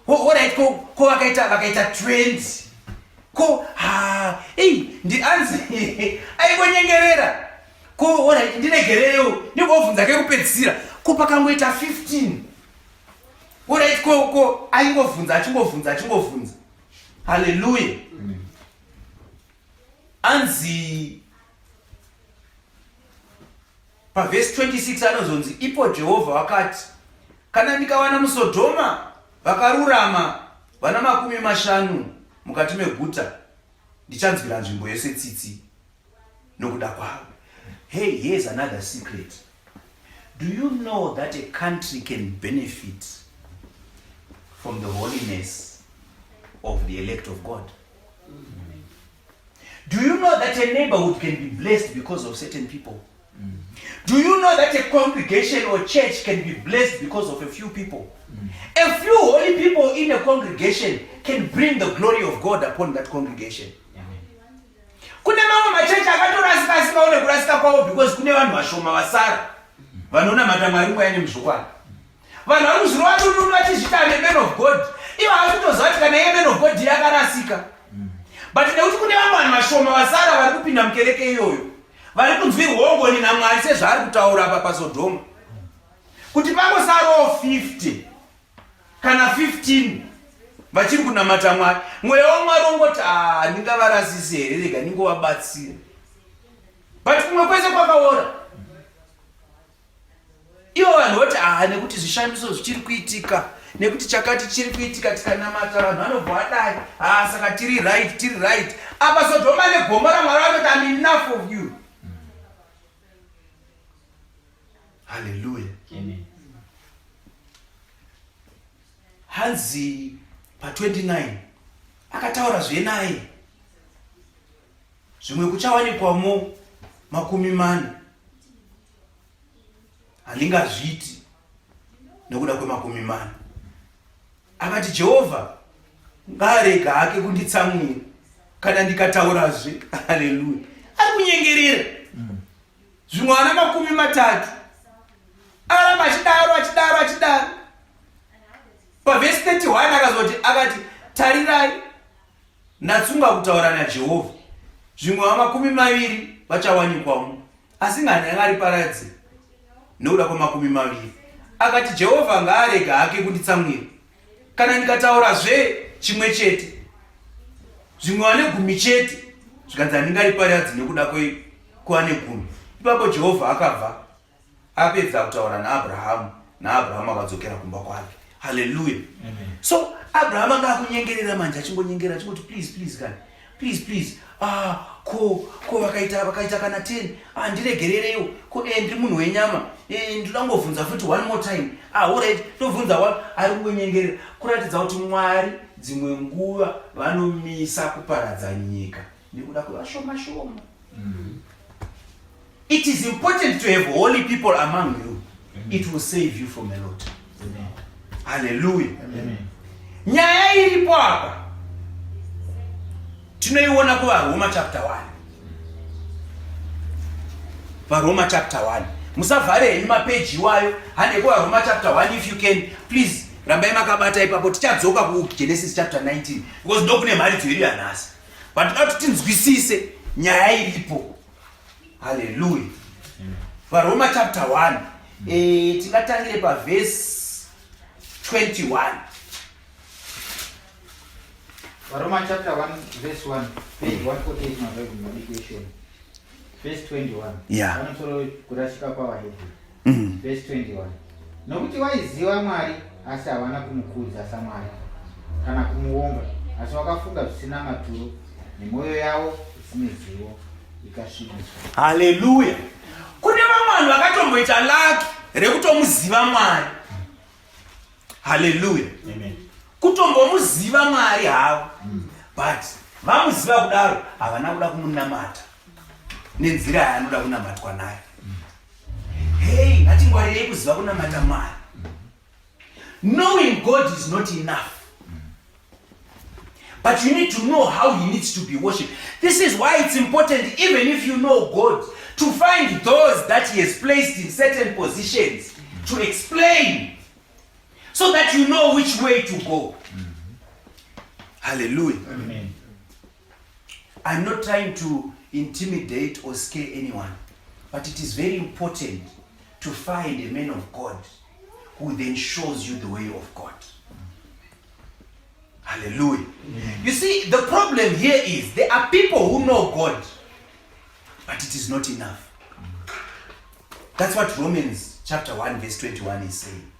Alright, ko vakaita 20. Ndianzi aikonyengerera. Alright, ndiregereyo ndingobvunza kekupedzisira. Pakangoita 15. Alright, aingovhunza achingovhunza. Haleluya. Anzi pavhesi 26 anozonzi ipo Jehovha wakati, kana ndikawana muSodoma vakarurama vana 50 mukati meguta, ndichanzwira nzvimbo yose tsitsi nokuda kwavo. Hey, here's another secret. Do you know that a country can benefit from the holiness of the elect of God? Do you know that a neighborhood can be blessed because of certain people? Do you know that a congregation or church can be blessed because of a few people? A few holy people in a congregation can bring the glory of God upon that congregation. Kune mamwe machechi akatorasika asingaone kurasika kwavo because kune vanhu vashoma vasara vanoona matamwari mwaya nemuzvokwana. Vanhu vari kuzvirova dununu vachizvita men of God. Ivo havatoziva kuti kana iye man of God yakarasika. But nekuti kune vamwe vanhu vashoma vasara vari kupinda mukereke iyoyo, vari kunzwirwa ngoni naMwari sezvaari kutaura apa paSodoma, kuti pangosarawo 50 kana 15 vachiri kunamata Mwari. Mweya waMwari ongoti ndingavarasise here, rega ndingovabatsira. But kumwe kwese kwakaora. Ivo vanhu voti nekuti zvishamiso zvichiri kuitika, nekuti chakati chiri kuitika tikanamata vanhu vanobva vadai, saka tiri right. Apa Sodoma neGomorrah Mwari vanoti I'm enough of you. Hallelujah. Amen. Hanzi pa29 akataura zvenaye, zvimwe kuchawanikwamo 40. Handingazviti nekuda kwe40. Akati Jehovha ngarega hake kunditsamwira kana ndikataurazve. Haleluya. Ari kunyengerera. Zvimwe ana 30 aramba achidaro. Pavhesi 31 akati tarirai, ndatsunga kutaura naJehovha, zvimwe 20 vachawanikwamo, asi ngani angariparadze nokuda kwe20. Akati Jehovha ngaarega hake kunditsamwira kana ndikataurazve chimwe chete, zvimwe 10 zvikanzi handingariparadze nokuda kuva 10. Ipapo Jehovha akabva apedza kutaura naAbhurahamu akadzokera kumba kwake. Hallelujah. Amen. So Abraham ngakunyengerera manje, achingonyengera achingoti please God, please ko vakaita kana 10, ndiregerereyo, ko ndiri munhu wenyama, ndinoda ngovhunza futi one more time. Alright, ndobvunza one. Ari kunyengerera kuratidza kuti Mwari dzimwe nguva vanomisa kuparadza nyika nekuda kwevashoma. It is important to have holy people among you. It will save you from a lot. Amen. Hallelujah. Amen. Nyaya iripo apa tinoiona kuvaRoma chapter 1. VaRoma chapter 1. Musavhare henyu mapeji iwayo, hande kuvaRoma chapter 1 if you can. Please, rambai makabata ipapo. Tichadzoka kuGenesis chapter 19 because ndokune mari dziri yanhasi. But kuti tinzwisise nyaya iripo. Hallelujah. VaRoma chapter 1. Tingatangire pavhesi 21. Roma chapter 1 verse 1 page 148 my Bible education. verse 21. Yeah. Pamusoro kurashika kwavahedhi. Mm. Verse 21. Nokuti waiziva Mwari asi havana kumukudza saMwari kana kumuomba, asi wakafunga zvisina maturo nemwoyo yavo isine zivo ikasvibiswa. Hallelujah. Kune vamwe vanhu vakatomboita laki rekutomuziva Mwari. Hallelujah. Amen. Kutombomuziva Mwari havo. But vamuziva kudaro havana kuda kumunamata nenzira yaanoda kunamatwa nayo. Hey, ngatingwarirei kuziva kunamata Mwari. Knowing God is not enough. But you need to know how he needs to be worshipped. This is why it's important, even if you know God, to find those that he has placed in certain positions to explain, so that you know which way to go. Hallelujah. Amen. I'm not trying to intimidate or scare anyone, but it is very important to find a man of God who then shows you the way of God. Hallelujah. You see, the problem here is there are people who know God, but it is not enough. That's what Romans chapter 1 verse 21 is saying.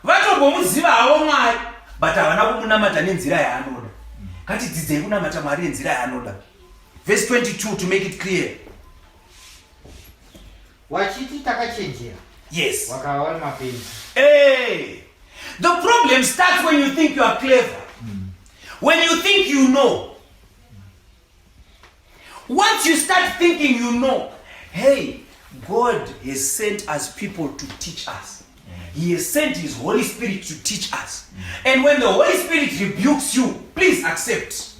Vatobomuziva havo Mwari, but havana kumunamata nenzira yaanoda. Ngatidzidzei kunamata Mwari nenzira yaanoda. Verse 22 to make it clear. Wachiti takachenjera. Yes. Wakava vari mapenzi. Hey! The problem starts when you think you are clever. When you think you know. Once you start thinking you know, hey, God has sent us people to teach us. He has sent his Holy Spirit to teach us. And when the Holy Spirit rebukes you, please accept.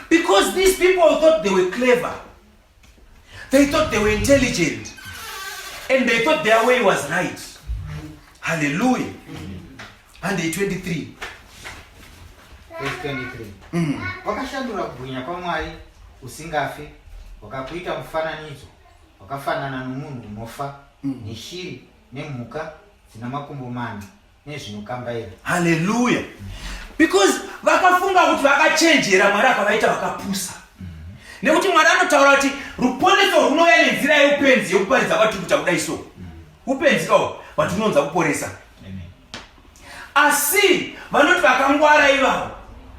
Because these people thought they were clever. They thought they were intelligent. And they thought their way was right. Hallelujah. And day 23. Verse 23. Wakashandura kubwinya kwaMwari usingafe, wakakuita mufananidzo wakafanana nomunhu unofa, neshiri nemhuka dzina makumbo mana nezvinokambaira. Hallelujah. Because vakafunga kuti vakachenjera Mwari akavaita vakapusa. Nekuti Mwari anotaura kuti ruponeso runouya nenzira yeupenzi yokuparidza kwatiri kuita kudai so. Upenzi kawo vatunonza kuporesa. Asi vanoti vakangwara ivavo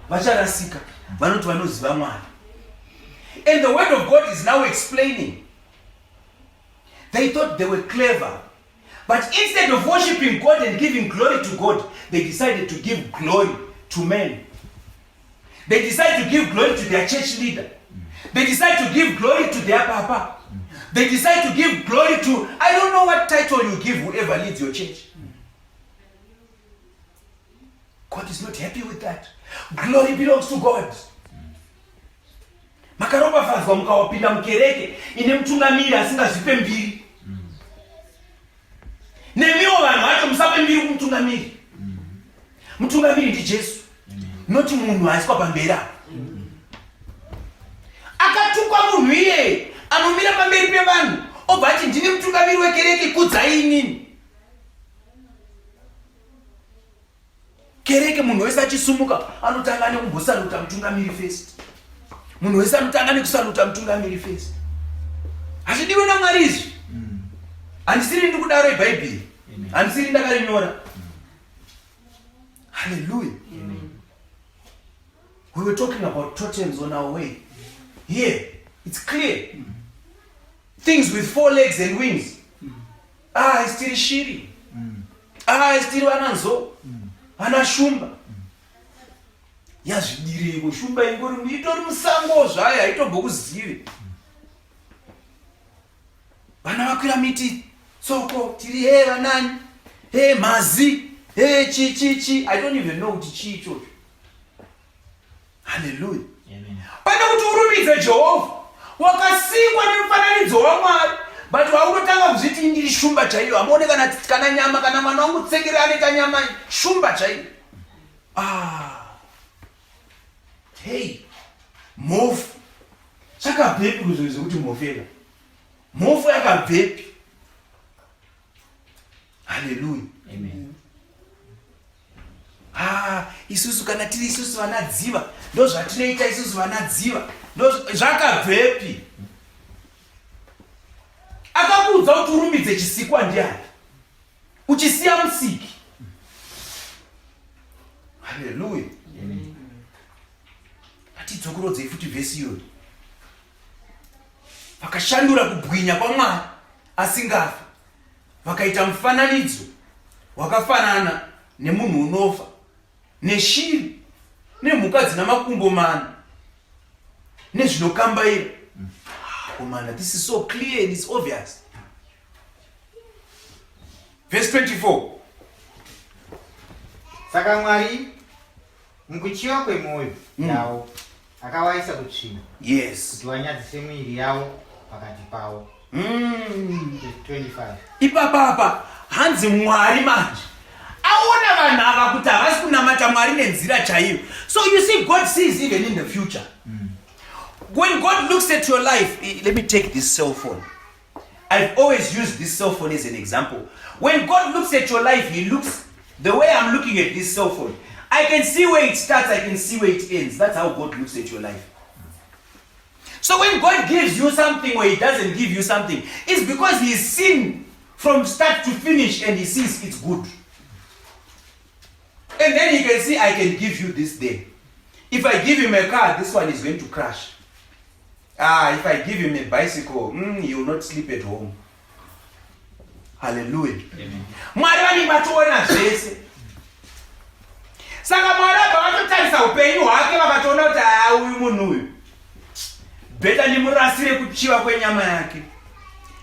vacharasika, vanoti vanoziva Mwari. And the word of God is now explaining. They thought they were clever, but instead of worshiping God and giving glory to God, they decided to give glory to men. They decided to give glory to their church leader. They decide to give glory to their papa. They decide to give glory to, I don't know what title you give whoever leads your church. God is not happy with that. Glory belongs to God. Makaropafadzwa mukawapinda mukereke ine mutungamiri asingazvipe mbiri. Nemiwo vanhu vacho musape mbiri kumutungamiri. Mutungamiri ndiJesu. Noti munhu aiswa pamberi apa. Akatukwa munhu iye anomira pamberi pevanhu obva ati ndine mutungamiri wekereke, kudzai inini. Kereke munhu wese achisumuka anotanga nekumbosaluta mutungamiri first. Munhu wese anotanga nekusaluta mutungamiri first. Hazvidiwe naMwari izvi. Handisiri ndikudaro iBhaibheri. Handisiri ndakarinyora. Hallelujah. We were talking about totems on our way. Here, it's clear. Things with 4 legs and wings. Istiri shiri. Istiri vananzo. Vanashumba. Yazvidireko shumba ingori itori musango zvayo haitombouzive. Vana vakwira miti tsoko tiri vanani mhazi chi I don't even know kuti chii ichocho. Hallelujah. Pane kuti urumidze Jehovha wakasingwa nemufananidzo waMwari, but waunotanga kuzviti ndiri shumba chaiyo. Hamuone kana nyama, kana mwana wangu tsekere anoita nyama shumba chaiyo. Hey, mhofu chakabvepi kuzvizvo kuti mhofera? Mhofu yakabvepi? Hallelujah. Amen. Isusu kana tiri isusu vanadziva ndozvatinoita isusu vanadziva, zvakabvepi? Akakuudza kuti urumbidze chisikwa ndiani? Uchisiya musiki. Haleluya. Atidzokerodzei futi vhesi iyoyo. Vakashandura kubwinya kwaMwari asingafi, vakaita mufananidzo wakafanana nemunhu unofa, neshiri, nemhuka dzina makumbo mana, nezvinokambaira. Oh man, this is so clear and it's obvious. Verse 24. Saka Mwari mukuchiva kwemwoyo yavo akavaisa kutsvina. Yes. Kuti vanyadzise miviri yavo pakati pavo. 25. Ipapapa hanzi Mwari manje aona vanhu ava kuti havasi kunamata Mwari nenzira chaiyo. So you see, God sees even in the future. When God looks at your life, let me take this cell phone. I've always used this cell phone as an example. When God looks at your life, He looks the way I'm looking at this cell phone. I can see where it starts, I can see where it ends. That's how God looks at your life. So when God gives you something or He doesn't give you something, it's because He's seen from start to finish and He sees it's good. And then He can see, I can give you this day. If I give Him a car, this one is going to crash. If I give Him a bicycle, He will not sleep at home. Hallelujah. Mwari vanibatoona zvese. Saka Mwari vakatotarisa upenyu hwake vakatoona kuti uyu munhu uyu bheta ndimurasire kuchiva kwenyama yake,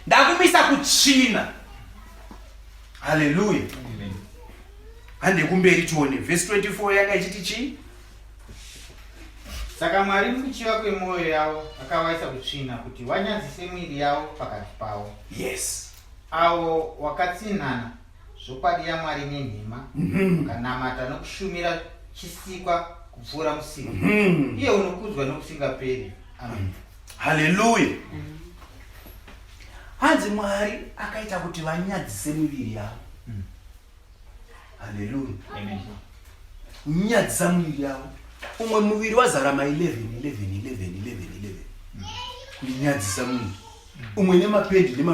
ndakumisa kutsvina. Hallelujah. Hande kumberi tione verse 24 yanga ichiti chii? Saka Mwari mukuchiva kwemwoyo yavo akavaisa kutsvina kuti vanyadzise miviri yavo pakati pavo. Yes. Avo wakatsinhana zvokwadi yaMwari nenhema, kanamata nokushumira chisikwa kupfuura musika. Iye unokudzwa nokusingaperi. Amen. Hallelujah. Hanzi Mwari akaita kuti vanyadzise miviri yavo. Hallelujah. Amen. Nyadzisa miviri yavo. Umwe muviri wazara ma11. Kunyadzisa muviri. Umwe nemapendi.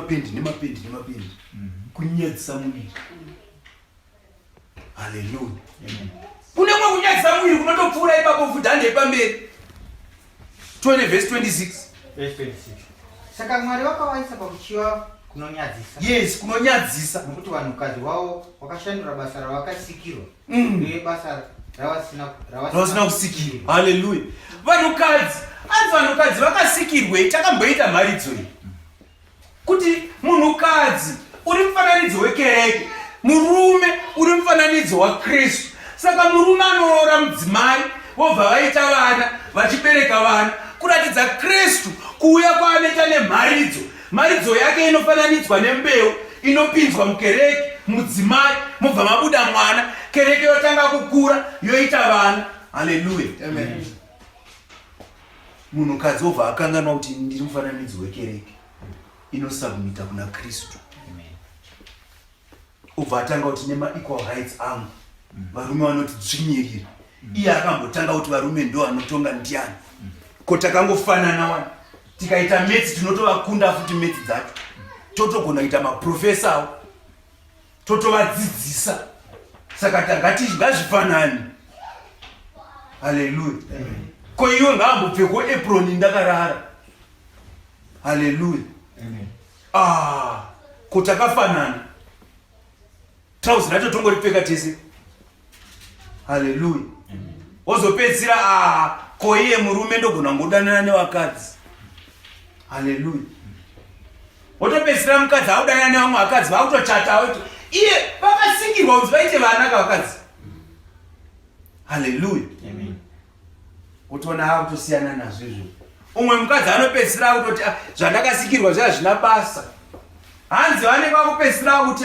Kunyadzisa muviri. Hallelujah. Kune mwe kunyadzisa muviri kunotopfuura ipapo futi hande pamberi. 20 verse 26. Verse 26. Saka Mwari vakavaisa pakuchiva kunonyadzisa. Yes, kunonyadzisa. Nokuti vanhukadzi vavo vakashandura basa ravakasikirwa. Uye basa ravasina kusikirwa. Hallelujah. Vanhukadzi vakasikirwe, takamboita mharidzo iyi. Kuti munhukadzi uri mufananidzo wekereke, murume uri mufananidzo waKristu. Saka murume anoora mudzimai, vobva vaita vana, vachibereka vana, kuratidza Kristu kuuya kwaanoita nemharidzo. Mharidzo yake inofananidzwa nembeu inopinzwa mukereke, mudzimai, mobva mabuda mwana, kereke yotanga kukura, yoita vana. Hallelujah. Amen. Munhukadzi obva akanganwa kuti ndiri mufananidzo wekereke inosubmita kuna Kristu. Obva atanga kuti nema-equal rights angu varume vanoti dzvinyirira. Iye akambotanga kuti varume ndo vanotonga ndiani. Ko takangofanana wani. Tikaita metsi tinotovakunda futi metsi dzacho. Totogona kuita maprofesawo. Totovadzidzisa. Saka tangati ngazvifanani. Hallelujah. Ko iwe ngambopfeko apron ndakarara. Hallelujah. Amen. Ko takafanana. Trouser racho tongoripfeka tese. Hallelujah. Wozopedzira ko iye murume ndogona ngodanana nevakadzi. Hallelujah. Wotopedzira mukadzi audanana nevamwe vakadzi vakutochata kuti iye vakasikirwa kuti vaite vana kavakadzi. Hallelujah. Amen. Utoona hakutosiyana nazvo izvo. Umwe mukadzi anopedzira kutoti zvandakasikirwa zvazvina basa. Hanzi vanenge vakupedzira kuti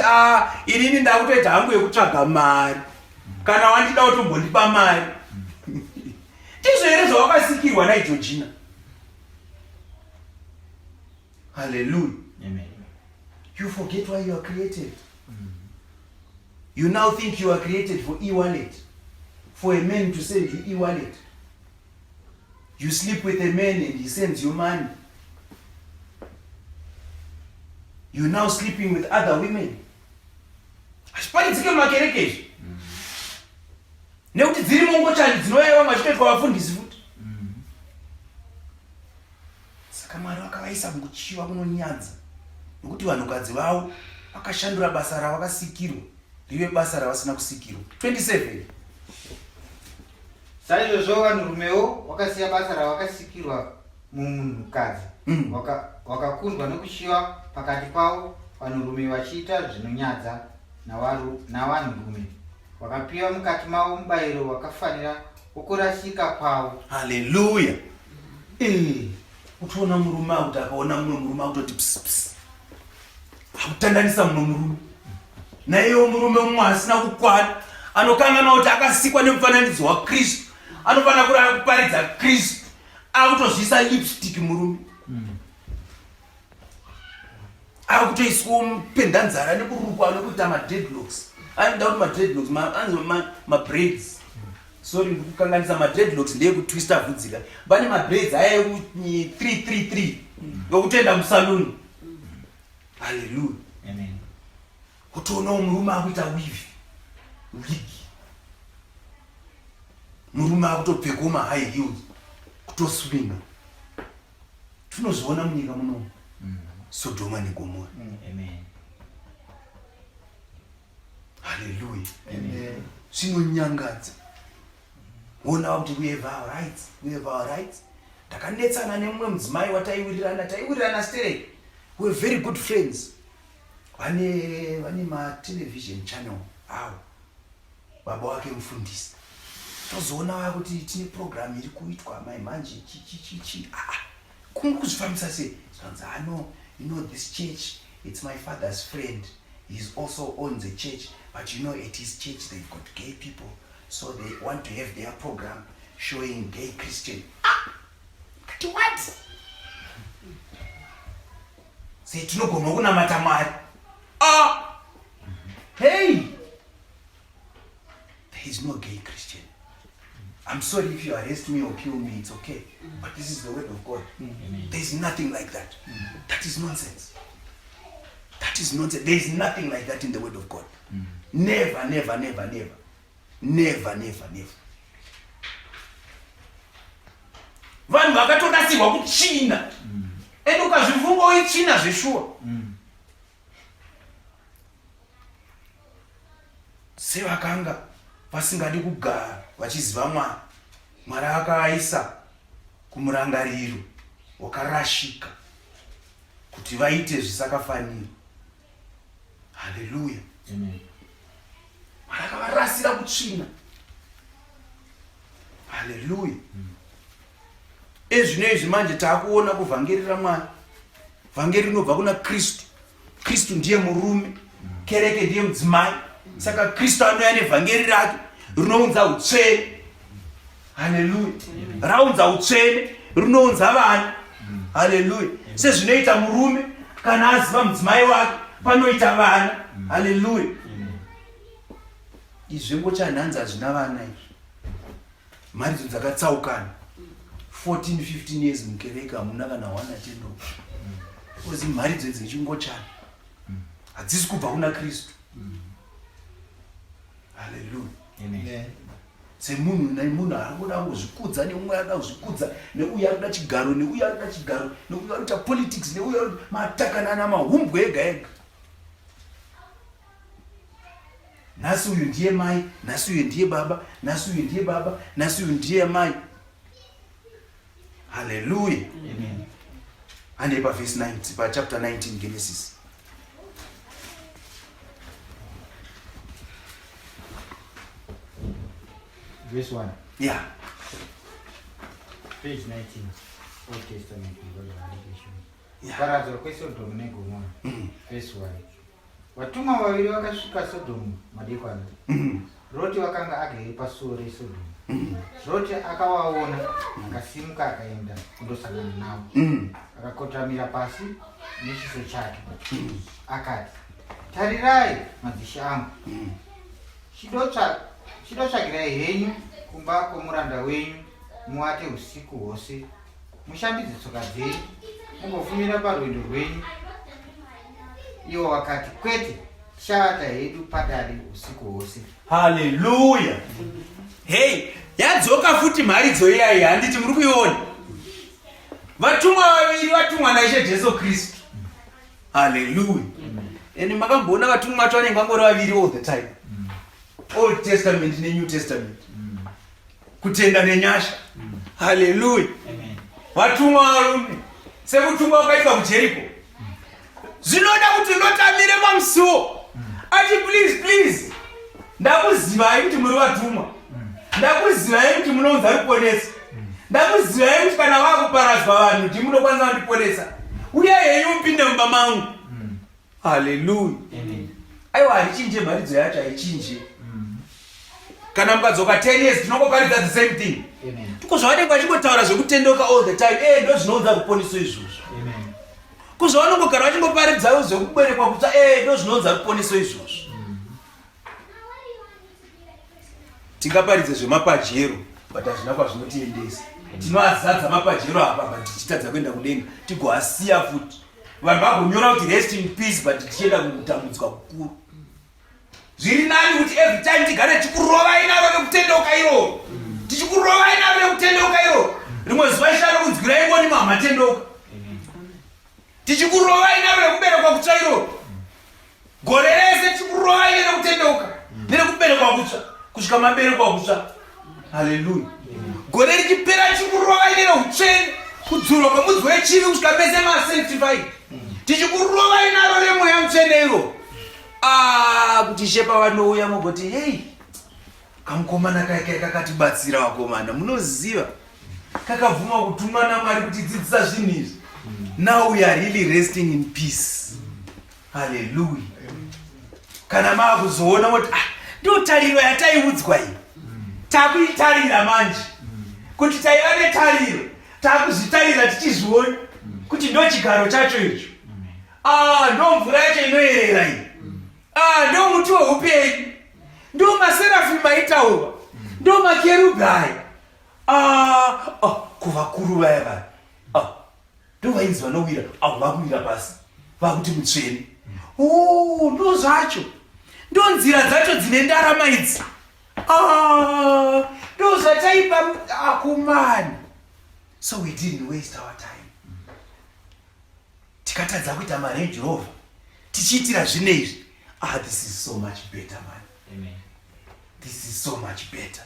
inini ndakutoita hangu yekutsvaga mari. Kana wandida utombondipa mari. Ndizvo here zvawakasikirwa naJojina. Hallelujah. Amen. You forget why you are created. You now think you are created for e-wallet. For a man to send you e-wallet. You sleep with a man and he sends you money. You're now sleeping with other women. Ashipanidzike mumakerekezvi. Nekuti dziri mongochani dzinouya vamwe vachitoitwa vafundisi futi. Saka Mwari vakavaisa mukuchiva kunonyadza. Nokuti vanhukadzi vavo vakashandura basa ravo vakasikirwa rive basa ravasina kusikirwa. 27. Saizvozvo vanhurumewo vakasiya basa ravakasikirwa mumunhukadzi, vakakundwa nokushiva pakati pavo, vanhurume vachiita zvinonyadza navanhurume, vakapiwa mukati mavo mubayiro wakafanira wokurasika kwavo. Haleluya. Utoona murume akuti akaona mumwe murume akutoti psipsi, akutandanisa mumwe murume, naiyewo murume mumwe asina kukwana, anokanganwa kuti akasikwa nemufananidzo waKristu, anofanira kuparidza Kristu, akutozvisa lipstick murume, akutoiswawo mupendanzara nekurukwa nekuita madreadlocks. Anoda kuti madreadlocks mabraids. Sorry, ndikukanganisa madreadlocks ndeye kutwista vhudzika. Pane mabraids aya 333 yokutoenda musaluni. Hallelujah. Amen. Kutoonawo murume akuita wig. Murume akutopfekawo mahigh heels kutoswinga. Tinozviona munyika munomu. Sodoma neGomorrah. Amen. Hallelujah. Amen. Zvinonyangadza. Wona kuti we have our rights. We have our rights. Takanetsana nemumwe mudzimai wataiwirirana straight. We were very good friends. Vane ma-television channel avo. Baba wake mufundisi. Tozoona kuti tine program iri kuitwa manje chichichichi. Kunguzvifambisa sei? You know this church, it's my father's friend. He's also owns a church, but you know at his church they've got gay people, so they want to have their program showing gay Christian. But what? Say tinogona kunamata Mwari. Hey! There is no gay Christian. I'm sorry if you arrest me or kill me, it's okay. But this is the word of God. There is nothing like that. That is nonsense. That is nonsense. There is nothing like that in the word of God. Never, never, never, never. Never, never, never. Vanhu vakatodasirwa kuchina. Ende ukazvivhunga ichina zveshuwa. Sevakanga vasingadi kugara vachiziva Mwari. Mwari akaisa kumurangariro wakarashika kuti vaite zvisakafanira. Haleluya. Amen. Mwari akavarasira kutsvina. Haleluya. Ezvinezvi manje taakuona kuvhangeri raMwari. Vhangeri rinobva kuna Kristu. Kristu ndiye murume, kereke ndiye mudzimai. Saka Kristu anouya nevhangeri rake rinounza utsvene. Haleluya. Raunza utsvene, rinounza vana. Haleluya. Sezvinoita murume kana aziva mudzimai wake panoita vana. Haleluya. Izvengochanhanzi hazvina vana izvi. Mharidzo dzakatsaukana 14-15 years mukereke hamuna kana wana tendo. Kozi mharidzo dzechingochana hadzisi kubva kuna Kristu. Haleluya. Amen. Semunhu akuda kuzvikudza neumwe akuda kuzvikudza neuya akuda chigaro neuya akuda chigaro neuya akuita politics neuya matakana namahumbwe ega ega. Nhasi uyu ndiye mai, nhasi uyu ndiye baba, nhasi uyu ndiye baba, nhasi uyu ndiye mai. Haleluya. Amen. Ande pa verse 90, pa chapter 19 Genesis. Verse 1. Yeah. Page 19. Old Testament. Yeah. Kuparadzwa kweSodom neGomorrah. Verse 1. Vatumwa vaviri vakasvika Sodom madekwana. Roti vakanga agere pasuo reSodom. Roti akavaona, akasimuka akaenda kundosangana navo. Akakotamira pasi nechiso chake. Akati, tarirai madzishe angu. Chidotsvagirai henyu kumba kwomuranda wenyu muate usiku hwose, mushambidze tsoka dzenyu, mungofumira parwendo rwenyu. Ivo vakati, kwete, tichavata hedu padare usiku hwose. Hallelujah. Hey, yadzoka futi mharidzo iyayi, handiti muri kuiona? Vatumwa vaviri vatumwa naIshe Jesu Kristu. Hallelujah. And makamboona vatumwa vacho vanenge vangori vaviri all the time. Old Testament neNew Testament. Kutenda nenyasha. Hallelujah. Vatumwa varume sekutumwa wakaitwa kuJeriko. Zvinoda kuti ndotamire pamusuo. Ati please. Ndakuzivai kuti muri vatumwa. Ndakuzivai kuti munoudza ruponesa. Ndakuzivai kuti kana vakuparadzwa vanhu kuti munokwanisa kundiponesa. Uyai henyu mupinde mumba mangu. Hallelujah. Aiwa harichinje mharidzo yacho haichinje. Kana mukadzoka 10 years tinongoparidza the same thing. Kuzvavanenge vachingotaura zvekutendoka all the time, ndo zvinoudza ruponeso izvozvo. Kuzvavanongogara vachingoparidzawo zvekuberekwa kutsva, ndo zvinoudza ruponeso izvozvo. Tingaparidze zvemapajero, but hazvina kwazvinotiendesa. Tinoazadza mapajero apa, but tichitadza kuenda kudenga, tigoasiya futi. Vanhu vagonyora kuti rest in peace, but tichienda kutambudzwa kukuru. Zviri nani kuti every time tigare tichikurovai naro nekutendoka iroro. Tichikurovai naro nekutendoka iroro. Rimwe zuva ishano kunzwirai ngoni mamatendoka. Tichikurovai naro nekuberekwa kutsva iroro. Gore rese tichikurovai nekutendoka. Nerekuberekwa kutsva. Kusvika maberekwa kutsva. Hallelujah. Gore richipera tichikurovai nehutsvene. Kudzurwa kwemudzi wechivi kusvika pese masanctified. Tichikurovai naro remweya mutsvene iroro. Kuti shepa vanouya mugoti, hey, kamukomana kakatibatsira vakomana, munoziva. Kakavhuma kutumwa naMwari kuti dzidzisa zvinhu izvi. Now we are really resting in peace. Hallelujah. Kana maakuzoona kuti ndo tariro yataiudzwa iyi. Takuitarira manje. Kuti taiva netariro, takuzvitarira tichizviona kuti ndo chigaro chacho icho. Ndo mvura yacho inoyerera iyi. Ndo muti weupenyu. Ndo maserafi maitaurwa. Ndo makerubhi aya. Kuvakuru vaya vaya. Ndo vainzi vanowira, vakuwira pasi. Vakuti mutsvene. Ndo zvacho. Ndo nzira dzacho dzine ndarama idzi. Ndo zvataipa akomani. So we didn't waste our time. Tikatadza kuita maRange Rover. Tichiitira zvine izvi. This is so much better, man. Amen. This is so much better.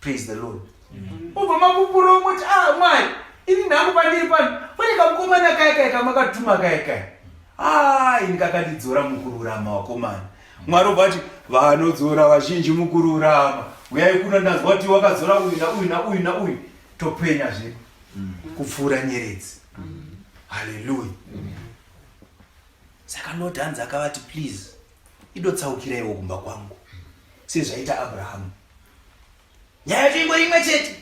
Praise the Lord. Ubva mapupuro muti, Mwari, ini nhangu pandiri pano, pane kamukomana kaya kamakatuma kaya. Ini kakandidzora mukururama wakomana. Mwari ubva ati, vanodzora vazhinji mukururama. Uyai kuno ndazwa kuti wakadzora uyu uyu. Topenya zvedu. Kupfuura nyeredzi. Hallelujah. Saka Lord hanzi akavati, please, idotsaukiraiwo kumba kwangu. Sezvaita Abrahamu. Nyaya yacho imwe chete.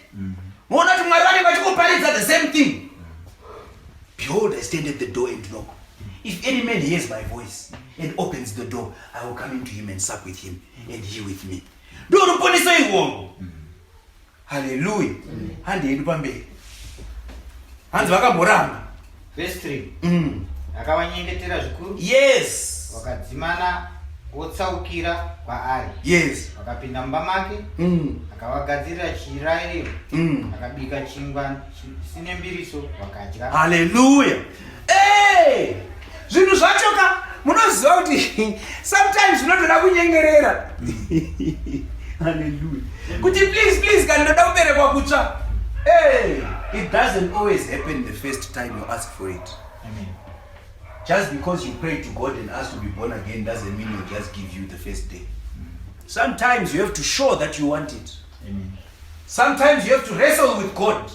Muona kuti Mwari vanenge vachikuparidza the same thing. Behold, I stand at the door and knock. If any man hears my voice and opens the door, I will come into him and sup with him and he with me. Ndo ruponeso irworwo. Hallelujah. Handi yedu pamberi. Hanzi vakamboramba. Verse 3. Akavanyengetera zvikuru. Yes. Wakadzimana wotsaukira kwaari. Yes. Wakapinda mumba make. Akavagadzirira chirariro. Akabika chingwa sine mbiriso wakadya. Hallelujah. Hey! Zvinhu zvachoka munoziva kuti sometimes zvinotoda kunyengerera. Hallelujah. Kuti please kana ndoda kuberekwa kutsva. Hey, it doesn't always happen the first time you ask for it. Amen. Just because you pray to God and ask to be born again doesn't mean He'll just give you the first day. Sometimes you have to show that you want it. Amen. Sometimes you have to wrestle with God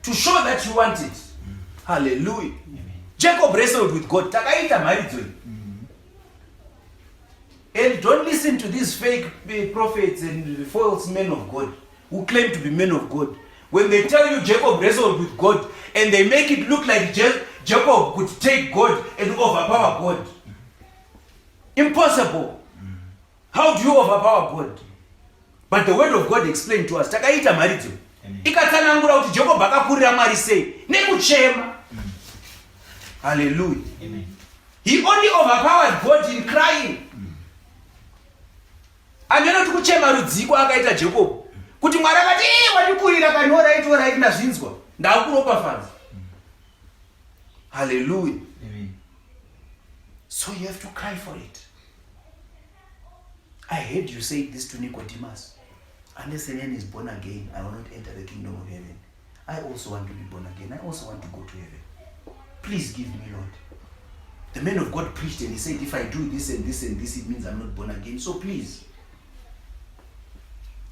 to show that you want it. Hallelujah. Amen. Jacob wrestled with God. Takaita maridzo. And don't listen to these fake prophets and false men of God who claim to be men of God. When they tell you Jacob wrestled with God and they make it look like Jacob could take God and overpower God. Impossible. How do you overpower God? But the word of God explained to us. Takaita maridzo. Ikatsanangura kuti Jacob akakurira Mwari sei nekuchema. Hallelujah. Amen. He only overpowered God in crying. Andino tikuchema rudziko akaita Jacob. Kuti Mwari akati wandikurira kanora itora iti nazvinzwa. Ndakuropafadza. Hallelujah. Amen. So you have to cry for it. I heard you say this to Nicodemus. Unless a man is born again, I will not enter the kingdom of heaven. I also want to be born again. I also want to go to heaven. Please give me, Lord. The man of God preached and he said, if I do this and this and this, it means I'm not born again. So please.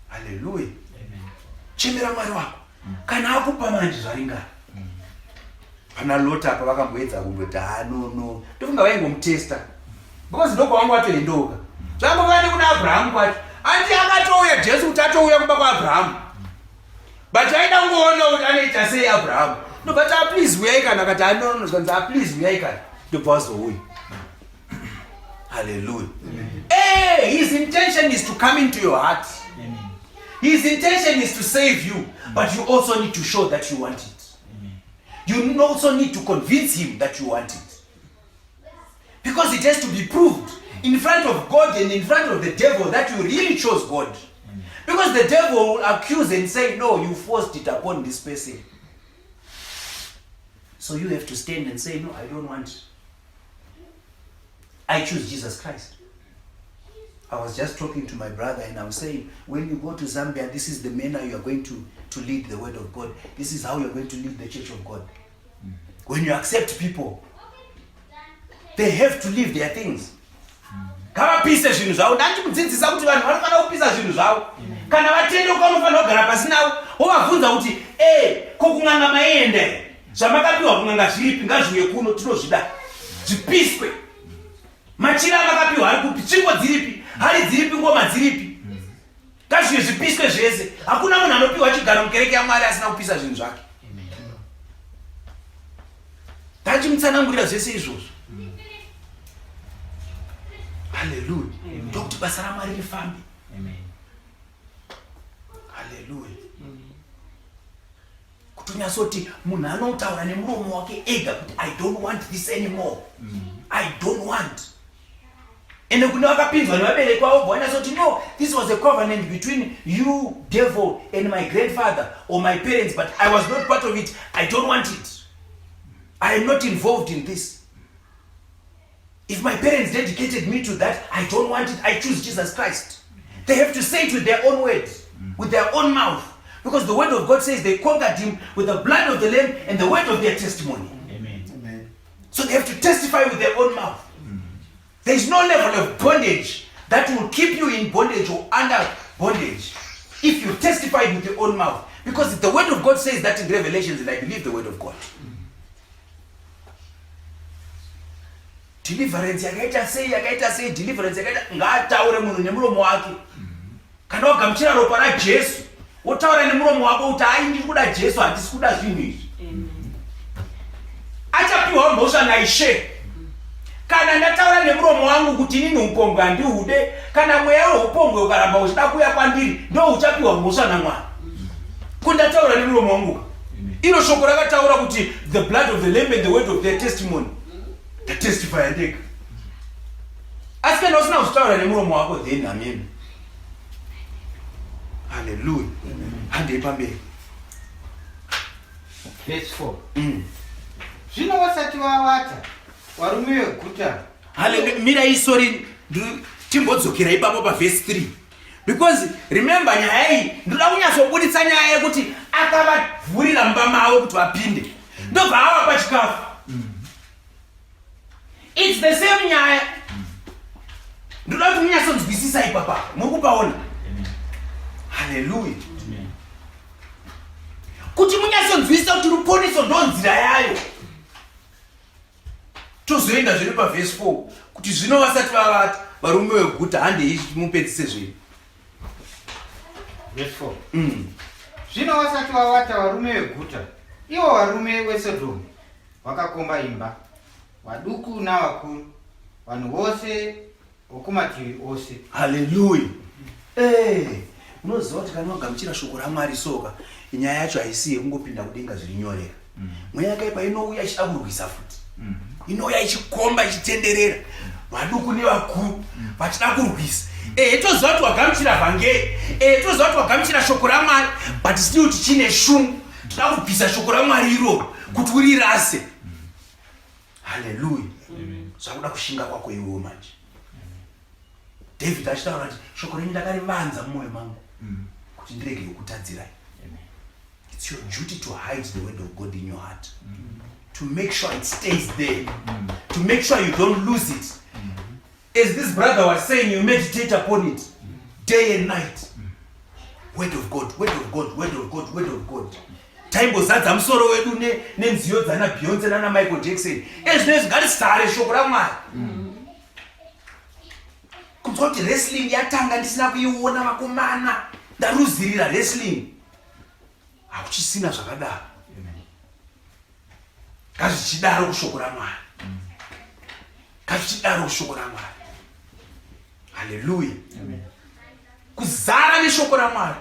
Hallelujah. Amen. Chemera Mwari wako. Kana akupa manje zvaringa. Pana lota apa vakamboedza kungoti no. Ndofunga vaingomutesta. Because ndoko wangu watoendoka. Zvangova kuna Abraham kwati. Andi akatouya Jesu kuti atouya kuba kwaAbraham. But aida kungoona kuti anoita sei Abraham. No, but please uyai kana kati no, please uyai kana. Ndobva azouya. Hallelujah. Hey, his intention is to come into your heart. Amen. His intention is to save you, but you also need to show that you want it. Amen. You also need to convince him that you want it. Because it has to be proved in front of God and in front of the devil that you really chose God. Amen. Because the devil will accuse and say, no, you forced it upon this person. So you have to stand and say, no, I don't want it. I choose Jesus Christ. I was just talking to my brother and I was saying, when you go to Zambia, this is the manner you are going to lead the word of God. This is how you are going to lead the church of God. When you accept people, they have to leave their things. Kavapisa zvinhu zvavo. Ndandikudzidzisa kuti vanhu vanofana kupisa zvinhu zvavo. Kana vatende ukanofana kugara pasi navo, wovabvunza kuti, kokung'anga maenda. Zvamakapiwa kung'anga zviripi ngazviuye kuno tinozvida. Zvipiswe. Machira amakapiwa ari kupi, tsvimbo dziripi, hari dziripi, ngoma dziripi. Ngazviuye zvipiswe zvese. Hakuna munhu anopiwa chigaro mukereke yaMwari asina kupisa zvinhu zvake. Ndachimutsanangurira zvese izvozvo. Hallelujah. Ndokuti basa raMwari rifambe. Amen. Hallelujah. Kuti unyasoti munhu anotaura nemuromo wake ega kuti I don't want this anymore. I don't want. Ende kune vakapinzwa nevabereki vavo vanyasoti no, this was a covenant between you, devil, and my grandfather or my parents, but I was not part of it. I don't want it. I am not involved in this. If my parents dedicated me to that, I don't want it. I choose Jesus Christ. They have to say it with their own words, with their own mouth. Because the word of God says they conquered him with the blood of the Lamb and the word of their testimony. Amen. Amen. So they have to testify with their own mouth. There is no level of bondage that will keep you in bondage or under bondage if you testified with your own mouth. Because the word of God says that in Revelations, and I believe the word of God. Deliverance yakaita sei deliverance yakaita ngataure munhu nemuromo wake. Kana wagamuchira ropa raJesu, wotaura nemuromo wako kuti ai ndiri kuda Jesu, handisi kuda zvinhu izvi. Achapiwa mhosva naIshe. Kana ndataura nemuromo wangu kuti inini upombwe handihude, kana mweya weupombwe ukaramba uchida kuuya kwandiri, ndo uchapiwa mhosva naMwari. Kundataura nemuromo wangu. Iro shoko rakataura kuti the blood of the Lamb and the word of their testimony. The testify and take. Asi kana usina kutaura nemuromo wako then amen. Hallelujah. Hande pamberi. Verse 4. Zvino wasati wavata varume veguta. Hallelujah. Mira isori timbodzokera ipapo paverse 3. Because remember nyaya iyi ndoda kunyatsobuditsa nyaya yekuti akavavhurira mumba mavo kuti vapinde. Ndobva avapa chikafu. It's the same nyaya. Ndoda kuti munyatsonzwisisa ipapa. Mukupaona. Hallelujah. Kuti munyatsonzwisisa kuti ruponiso ndonzira yayo. Tozoenda zviri paverse 4 kuti zvino vasati vavata varume veguta hande izvi mupedzise zviri. Verse 4. Zvino vasati vavata varume veguta, ivo varume veSodom vakakomba imba, vaduku navakuru, vanhu vose vokumativi ose. Hallelujah. unoziva kuti kana wagamuchira shoko raMwari soka nyaya yacho haisiye kungopinda kudenga zviri nyorera. Mweya yakaipa inouya ichida kurwisa futi, inouya ichikomba ichitenderera vaduku nevakuru vachida kurwisa. Toziva kuti wagamuchira vhangeri, toziva kuti wagamuchira shoko raMwari, but still tichine shungu, toda kubvisa shoko raMwari iroro kuti urirase. Haleluya. Zvakuda kushinga kwako iwewo manje. David achitaura kuti shoko renyu ndakarivanza mumwoyo mangu kuti ndirege kukutadzirai. It's your duty to hide the word of God in your heart, to make sure it stays there, to make sure you don't lose it. As this brother was saying, you meditate upon it day and night. Word of God, word of God, word of God, word of God. Taimbo zadza musoro wedu nenziyo dzana Beyonce nana Michael Jackson. Ezvinezvi ngatisare shoko raMwari. Kunzwa kuti wrestling yatanga ndisina kuiona vakomana, ndaruzirira wrestling. Hakuchisina zvakadaro. Ngazvichidaro kushoko raMwari. Ngazvichidaro kushoko raMwari. Haleluya. Kuzara neshoko raMwari.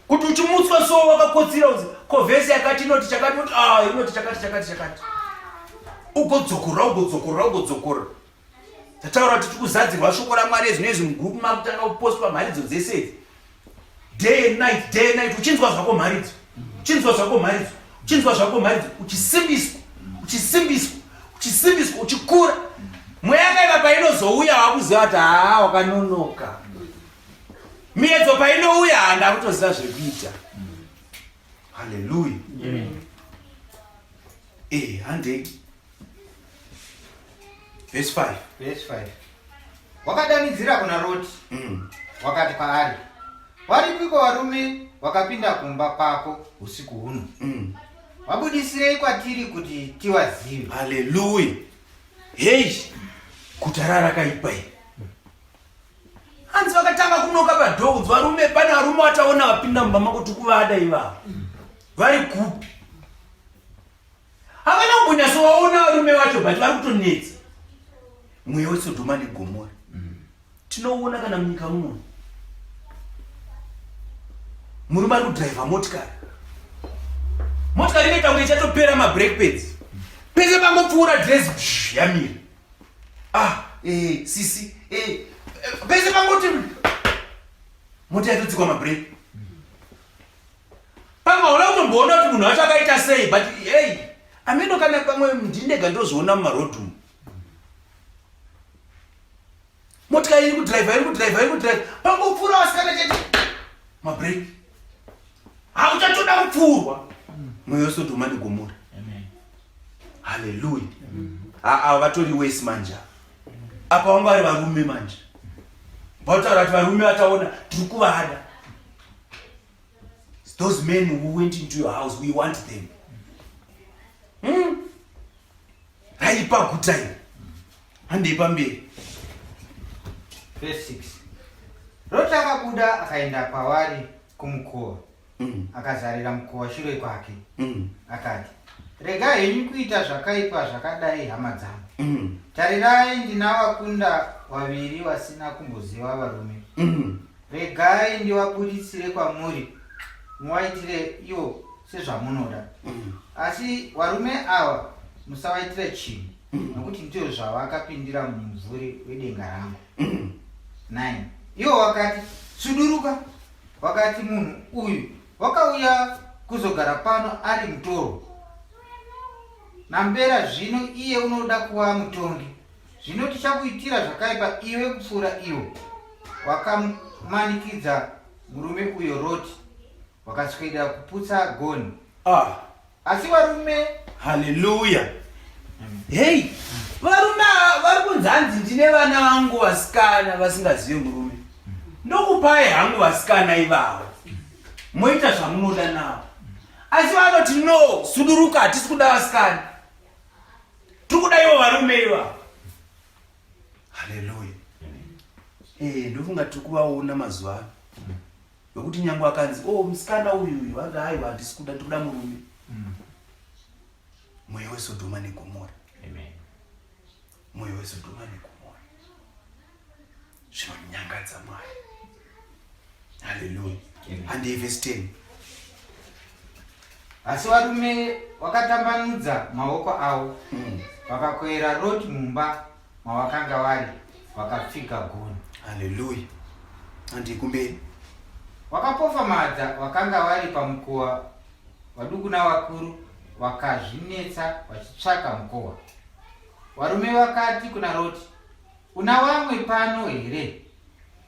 Kuti uchimutswa so wakakotsira uzi ko vhesi yakati inoti chakati inoti chakati. Ugodzokora. Tataura kuti tikuzadzirwa shoko raMwari zvinezvi mugroup makutanga kupostwa mharidzo dzese. Day and night uchinzwa zvako mharidzo. Uchisimbiswa uchikura. Mweya yakaipa painozouya wakuziva kuti wakanonoka. Miedzo painouya handa kutoziva zvekuita. Haleluya. Handei. Verse 5. Wakadanidzira kuna Roti, wakati kwaari, waripiko varume wakapinda kumba kwako usiku huno? Wabudisirei kwatiri kuti tiwazive. Haleluya. Hei, guta rakaipa iri. Hanzi vakatanga kunoka padhogodzi varume, pane varume vataona vapinda mumba mako tikuvada ivavo. Vari kupi? Havana kumbonyatsovaona varume vacho, but vari kutonetsa. Mweya weSodoma neGomorrah tinouona kana munyika muno. Murume ari kudhiraivha motikari inoita kunge ichatopera mabreak pads, pese pangopfuura dress yamira. Sisi pese pangoti mota yatotsikwa mabreak. Pangaona kutomboona kuti munhu wacho akaita sei, but ameno kana pamwe ndinega ndozviona mumarodhumu. Motikari iri kudhiraivha pangopfuura wasikana chete mabreak. Hauchatoda kupfuurwa. Mweya weSodoma neGomorrah. Haleluya. Vatori wesi manje. Apa vanga vari varume manje. Vautaura kuti varume vataona tiri kuvada. Those men who went into your house, we want them. Raipa guta iri. Handei pamberi. Verse 6. Roti akabuda akaenda pavari kumukova. Akazarira mukova shure kwake. Akati, regai henyu kuita zvakaipa zvakadai hama dzangu. Tarirai ndinavakunda vaviri vasina kumboziva varume. Regai ndivabudisire kwamuri, muvaitire ivo sezvamunoda. Asi varume ava musavaitire chinhu, nokuti ndizvo zvavakapindira mumvuri wedenga rangu. 9. Ivo vakati, suduruka. Wakati munhu uyu wakauya kuzogara pano ari mutoro. Nambera zvino iye unoda kuva mutongi. Zvino tichakuitira zvakaipa iwe kupfuura iwo. Wakamanikidza murume uyo Roti, wakaswedera kuputsa goni. Asi varume. Haleluya. Hey, varume vari kunzanzi ndine vana vangu vasikana vasingazivi murume. Ndokupai hangu vasikana ivavo, moita zvamunoda navo. Asi vanoti no, suduruka, hatisi kuda vasikana, tiri kuda ivo varume ivavo. Haleluya. Ndofunga tiri kuvaona mazuva ano, yokuti nyange akanzi musikana uyu vati haiwa handisi kuda, ndikuda murume. Mweya weSodoma neGomorrah. Mweya weSodoma neGomorrah zvinonyangadza Mwari. Hallelujah. And verse 10. Asi varume vakatambanudza maoko avo vakakwera Roti mumba mavakanga vari vakapfiga gonhi. Hallelujah. And kumberi vakapofamadza vakanga vari pamukova, vaduku navakuru vakazvinetsa vachitsvaka mukova. Varume vakati kuna Roti, una vamwe pano here?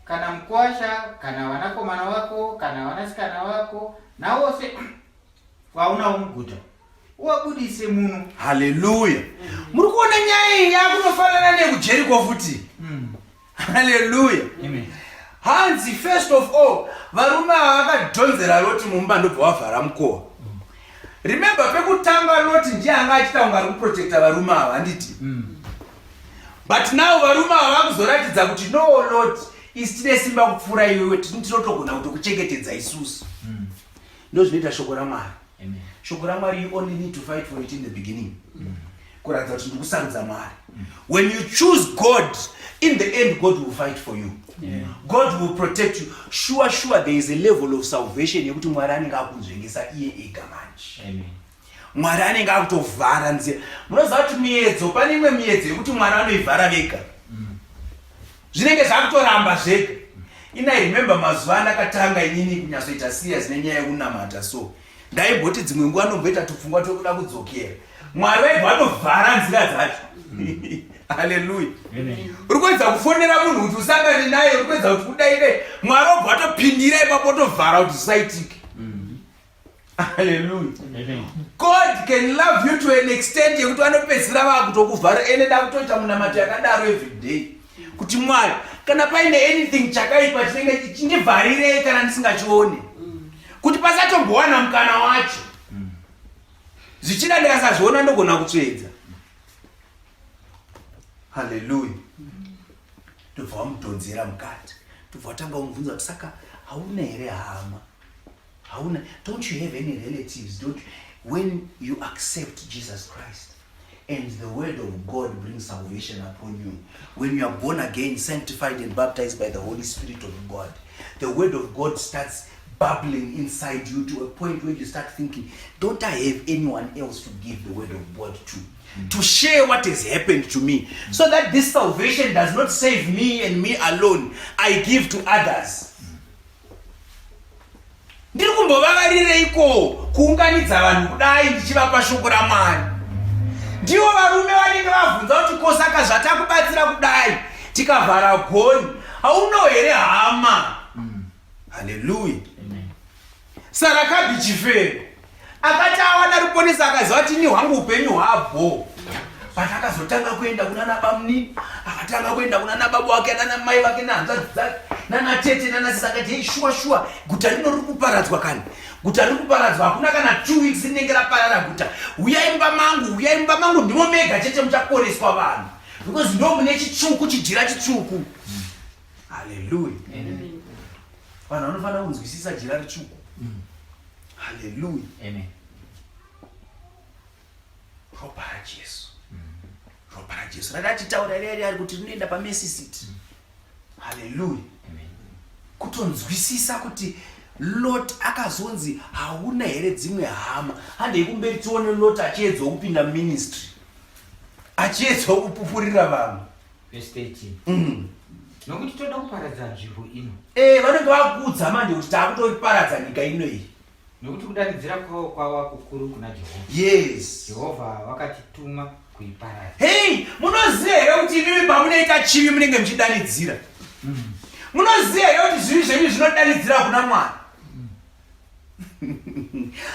Kana mukuwasha, kana vanakomana vako, kana vanasikana vako, navose vaunavo muguta, uvabudise muno. Hallelujah. Muri kuona nyaya iyi yakunofanana nekujeriko futi. Hallelujah. Amen. Hanzi, first of all, varume vakadhonzera Roti mumba ndobva vavhara mukova. Remember, pekutanga Roti ndiye anga achita kunge ari kuprotecta varume ava, handiti? But now varume ava vakuzoratidza kuti no Lord, isi tine simba kupfuura iwewe, tinotogona kutokuchengetedza isusu. Ndozvinoita shoko raMwari. Shoko raMwari, you only need to fight for it in the beginning. Kuratidza kuti ndikusarudza Mwari. When you choose God, in the end God will fight for you. God will protect you. Sure, there is a level of salvation yekuti Mwari anenge akunzvengesa iye ega manje. Mwari anenge akutovhara nzira. Munoziva kuti miedzo, pane imwe miedzo yekuti Mwari anoivhara vega. Zvinenge zvakutoramba zvega. I remember mazuva andakatanga inini kunyatsoita serious nenyaya yekunamata, so ndaibhoti dzimwe nguva anomboita tupfungwa tokuda kudzokera. Mwari wedu anovhara nzira dzacho. Hallelujah. Uri kuedza kufonera munhu kuti usangane naye, uri kuedza kuti kudaire, Mwari obva atopindira ipapo otovhara kuti usaitike. Hallelujah. God can love you to an extent yekuti anopedzisira vakutokuvhara ene da kutoita munamato yakadaro every day. Kuti Mwari, kana paine anything chakaipa chinenge chindivharirei kana ndisingachione. Kuti pasatombowana mukana wacho. Zvichida ndikasazviona ndogona kutsvedza. Hallelujah. Tobva wamudhonzera mukati. Tobva watanga kumubvunza kuti saka hauna here hama? Hauna? Don't you have any relatives? When you accept Jesus Christ and the word of God brings salvation upon you, when you are born again, sanctified and baptized by the Holy Spirit of God, the word of God starts bubbling inside you to a point where you start thinking, don't I have anyone else to give the word of God to share what has happened to me, so that this salvation does not save me and me alone, I give to others. Ndiri kumbovavarireiko kuunganidza vanhu kudai ndichivapa shoko raMwari. Ndivo varume vanenge vabvunza kuti ko saka zvatakubatsira kudai tikavhara gonhi, hauno here hama? Hallelujah. Sara Kabichifero akati awana ruponesa akaziva kuti ini hwangu upenyu hwabvo. But akazotanga kuenda kuna nabamuni, akatanga kuenda kuna nababa wake nana mai vake nahanzvadzi dzake nana tete nana sisi, akati hey, shuwa guta rino riri kuparadzwa kani. Guta riri kuparadzwa, hakuna kana 2 weeks rinenge raparara guta. Uyai mumba mangu ndimo mega chete muchaporeswa vanhu. Because ndo mune chitsvuku, chijira chitsvuku. Hallelujah. Vanhu vanofanira kunzwisisa jira ritsvuku. Hallelujah. Amen. Ropa raJesu. Ropa raJesu ratachitaura reri ari kuti rinoenda paMercy City. Hallelujah. Amen. Kutonzwisisa kuti Lot akazonzi hauna here dzimwe hama. Handei kumberi tione Lot achiedzwa kupinda ministry, achiedzwa kupupurira vanhu. Verse 13. Nokuti toda kuparadza nzvimbo ino. Vanenge vakudza manje kuti takutoparadza nyika ino iyi. Nokuti kudanidzira kwava kukuru kuna Jehovha. Yes. Jehovha vakatituma kuiparadza. Hey, munoziva here kuti imi pamunoita chivi munenge muchidanidzira? Munoziva here kuti zvivi zvenyu zvinodanidzira kuna Mwari?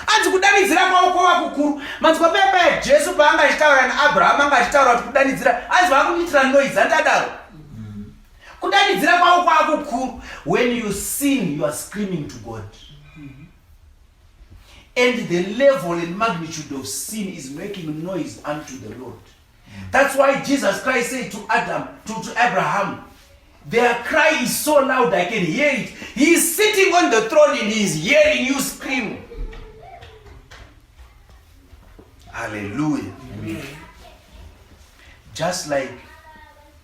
Anzi kudanidzira kwavo kwava kukuru. Manzwa pepa Jesu paanga achitaura naAbhurahama anga achitaura kuti kudanidzira, anzi vakundiitira noizi andadaro. Kudanidzira kwavo kwava kukuru. When you sin, you are screaming to God. And the level and magnitude of sin is making noise unto the Lord. That's why Jesus Christ said to Abraham, their cry is so loud I can hear it. He is sitting on the throne and he is hearing you scream. Hallelujah. Amen. Just like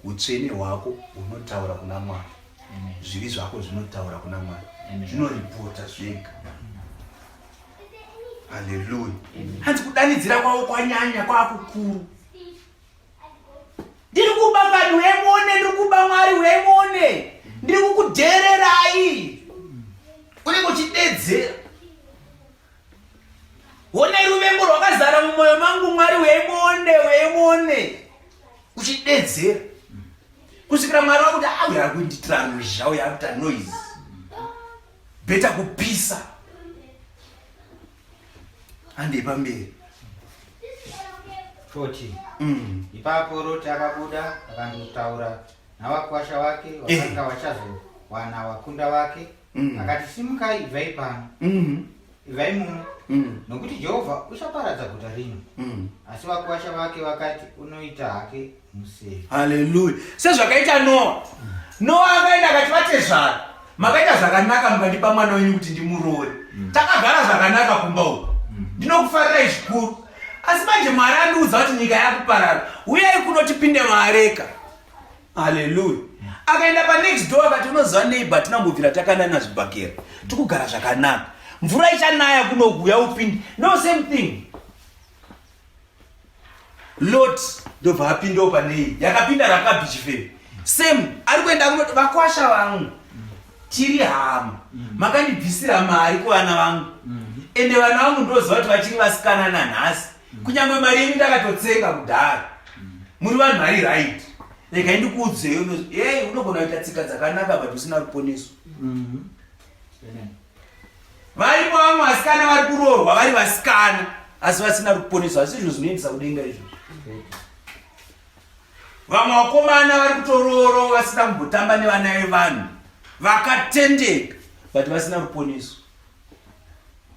utsvene hwako unotaura kuna Mwari, zvivi zvako zvinotaura kuna Mwari. zvinoripota zvega. Haleluya. Hanzi kudanidzira kwavo kwanyanya kwakukuru. Ndiri kuba vanhu vemone, ndiri kuba Mwari wemone, ndiri kukudhererai. Uri kuchidedzera. Honai ruvengo rwakazara mumwoyo mangu, Mwari weimone uchidedzera kusvikira Mwari wakuti auya kundiitira ruzha, uya kuita noise, beta kupisa. Hande pamberi 14. Ipapo Roti akabuda akandotaura navakwasha vake vakanga vachazowana wakunda wake, akati simukai, ibvai pano, ibvai muno, nokuti Jehovha uchaparadza guta rino. Asi vakwasha vake vakati, unoita hake musei. Haleluya. Sezvakaita Noa. Noa akaenda akati vatezvara, makaita zvakanaka mukandipa mwana wenyu kuti ndimuroore. Takagara zvakanaka kumba uko. Ndinokufarirai zvikuru. Asi manje Mwari andiudza kuti nyika yakuparara, uyai kuno tipinde muareka. Haleluya. Akaenda pa next door akati, unoziva neighbor, tinambobvira takanana zvibhakera, tikugara zvakanaka, mvura ichanaya kunoguya upinde. No, same thing. Lot ndobva apindawo panei, yakapinda rakabichi femi. Same, ari kuenda kunoti vakwasha vangu, tiri hama, makandibvisira mari kuvana vangu. Ende vana vangu ndoziva kuti vachiri vasikana nanhasi. Kunyangwe mari yenyu ndakatotsenga kudhara. Muri vanhu vari right. Rega ndikuudzeyo, hey, unogona kuita tsika dzakanaka but usina ruponeso. Varipo vamwe vasikana vari kuroorwa vari vasikana asi vasina ruponeso, asi izvo zvinoendesa kudenga izvo. Vamwe vakomana vari kutorooro vasina kumbotamba nevana vevanhu, vakatendeka but vasina ruponeso.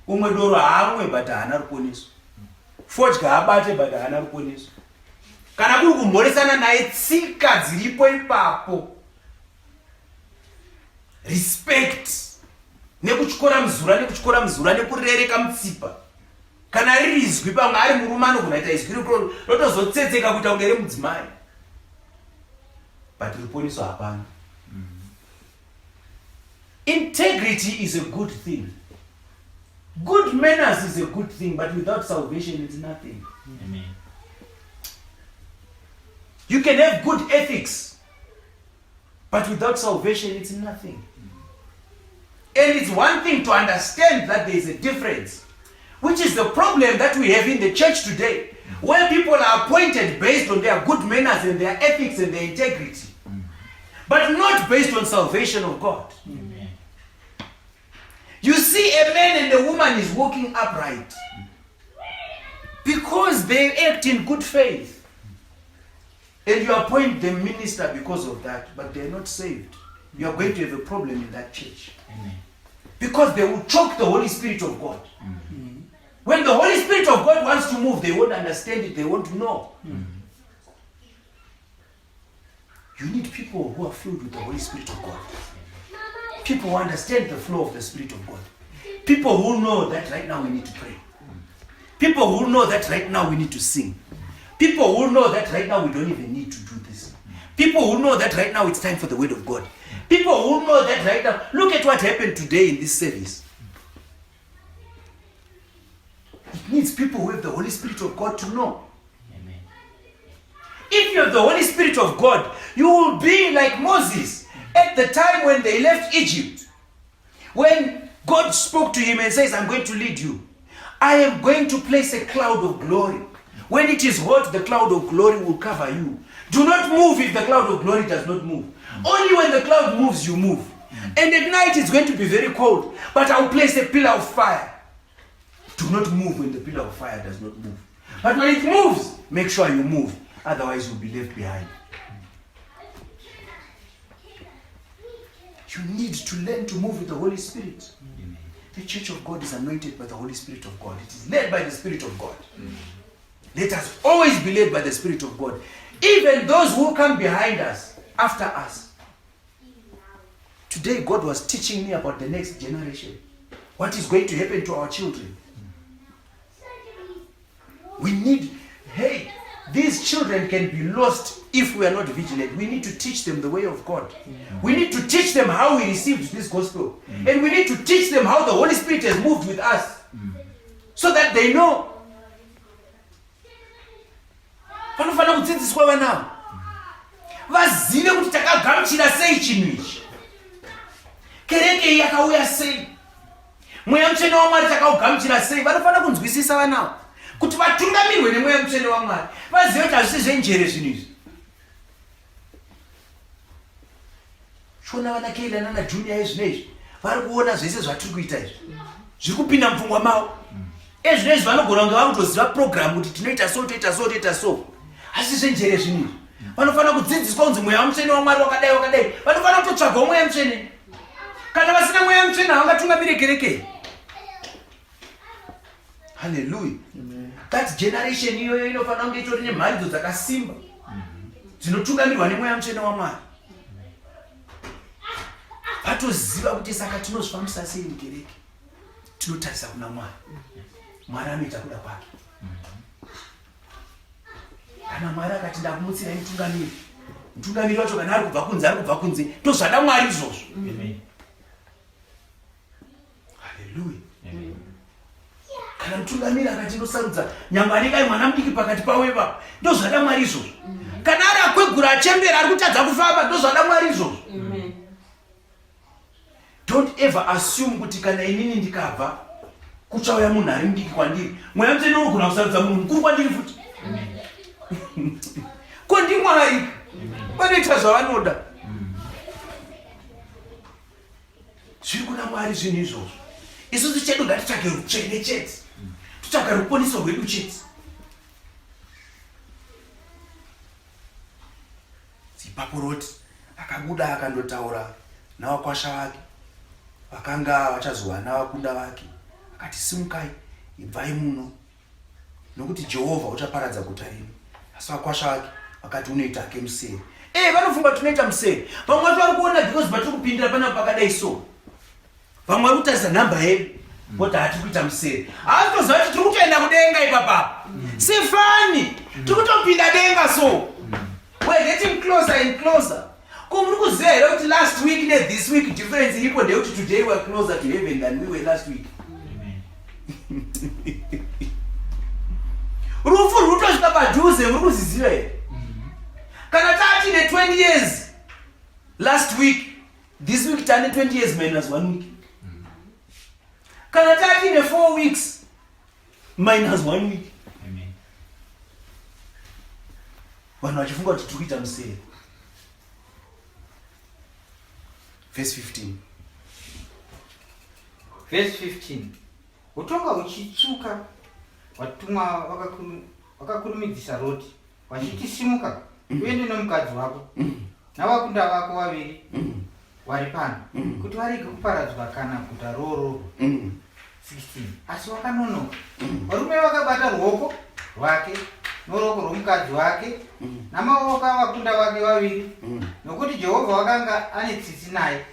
Umwe doro hamwe but haana ruponeso. Fodya abate but haana ruponeso. Kana kuri kumhoresana naye tsika dziripo ipapo, respect, nekutyora muzura, nekurereka mutsipa. Kana riri izwi pamwe ari murume anogona kuita izwi rikuru rotozotsetseka kuita kunge remudzimai, but ruponeso hapana. Integrity is a good thing. Good manners is a good thing, but without salvation it's nothing. Amen. You can have good ethics, but without salvation it's nothing. And it's one thing to understand that there is a difference, which is the problem that we have in the church today, where people are appointed based on their good manners and their ethics and their integrity, but not based on salvation of God. Amen. You see a man and a woman is walking upright because they act in good faith. And you appoint them minister because of that, but they're not saved. You are going to have a problem in that church. Amen. Because they will choke the Holy Spirit of God. When the Holy Spirit of God wants to move, they won't understand it, they won't know. You need people who are filled with the Holy Spirit of God. People who understand the flow of the Spirit of God. People who know that right now we need to pray. People who know that right now we need to sing. People who know that right now we don't even need to do this. People who know that right now it's time for the word of God. People who know that right now, look at what happened today in this service. It needs people who have the Holy Spirit of God to know. Amen. If you have the Holy Spirit of God, you will be like Moses at the time when they left Egypt. When God spoke to him and says, I'm going to lead you. I am going to place a cloud of glory. When it is hot, the cloud of glory will cover you. Do not move if the cloud of glory does not move. Only when the cloud moves, you move. And at night it's going to be very cold, but I will place a pillar of fire. Do not move when the pillar of fire does not move. But when it moves, make sure you move. Otherwise you'll be left behind. You need to learn to move with the Holy Spirit. Amen. The church of God is anointed by the Holy Spirit of God. It is led by the Spirit of God. Let us always be led by the Spirit of God. Even those who come behind us, after us. Today God was teaching me about the next generation. What is going to happen to our children. We need, hey, these children can be lost if we are not vigilant. We need to teach them the way of God. We need to teach them how we received this gospel. And we need to teach them how the Holy Spirit has moved with us. So that they know. Vanofana kudzidziswa vana. Vazive kuti takagamuchira sei chinhu ichi. Kereke yakauya sei. Mweya mutsvene waMwari takaugamuchira sei. Vanofana kunzwisisa vana. Kuti vatungamirwe nemweya mutsvene waMwari. Vazive kuti hazvisi zvenjere zvinhu izvi. Shona vana Keila nana Junior ezvinezvi vari kuona zvese zvatiri kuita izvi. Zviri kupinda mupfungwa mavo. Ezvinezvi vanogona kunge vakutoziva program kuti tinoita so toita so. Hazvisi zvenjere zvinhu izvi. Vanofana kudzidziswa kunzi mweya mutsvene waMwari wakadai. Vanofana kutotsvagawo mweya mutsvene. Kana vasina mweya mutsvene havangatungamire kereke. Hallelujah. That generation iyoyo inofana kunge itori nemharidzo dzakasimba dzinotungamirwa nemweya mutsvene waMwari. Vatoziva kuti saka tinozvifambisa sei mukereke. Tinotarisa kuna Mwari. Mwari anoita kuda kwake. Kana Mwari akati ndakumutsirai mutungamiri wacho kana ari kubva kunze tozvada Mwari izvozvo. Hallelujah. Kana mutungamiri akati ndosarudza nyangwe anengai mwana mudiki pakati paweva ndozvada Mwari izvozvo. Kana ari akwegura achembera ari kutadza kufamba ndozvada Mwari izvozvo. Don't ever assume kuti kana inini ndikabva kuchauya munhu ari mudiki kwandiri. Mweya mutsvene unogona kusarudza munhu mukuru kwandiri futi. Ko ndiMwari vanoita zvavanoda. Zviri kuna Mwari zvinhu izvozvo. Isusu chedu ngatitsvake rutsvene chete. Tutsvaka ruponiso rwedu chete. Ipapo Roti akabuda akandotaura navakwasha vake. Vakanga vachazowana vakunda vake. Akati simukai, ibvai muno. Nokuti Jehovha uchaparadza guta rino. Asi vakwasha vake vakati unoita ke museri. Vanofunga tunoita museri. Vamwe vacho vari kuona because vatiri kupindira pana pakadai so. Vamwe vari kutarisa nhamba yedu. Kuti hatiri kuita museri. Asi toziva kuti tiri kutoenda kudenga ipapa. Sifani. Tiri kutopinda denga so. We're getting closer and closer. Muri kuziva here kuti last week ne this week difference iripo ndeyekuti today we are closer to heaven than we were last week. Rufu rutosvika padhuze muri kuziziva here. Kana tati ne 20 years last week, this week tane 20 years minus 1 week. Kana tati ne 4 weeks minus 1 week. Vanhu vachifunga kuti tiri kuita museri. Verse 15. Verse 15. Utonga uchitsuka watumwa wakakurumidzisa Roti wachiti simuka uende nomukadzi wako navakunda vako vaviri vari pano kuti varege kuparadzwa kana guta roro. 16. Asi wakanonoka. Varume vakabata ruoko rwake noruoko rwomukadzi wake namaoko avakunda vake vaviri nokuti Jehovha wakanga ane tsitsi naye.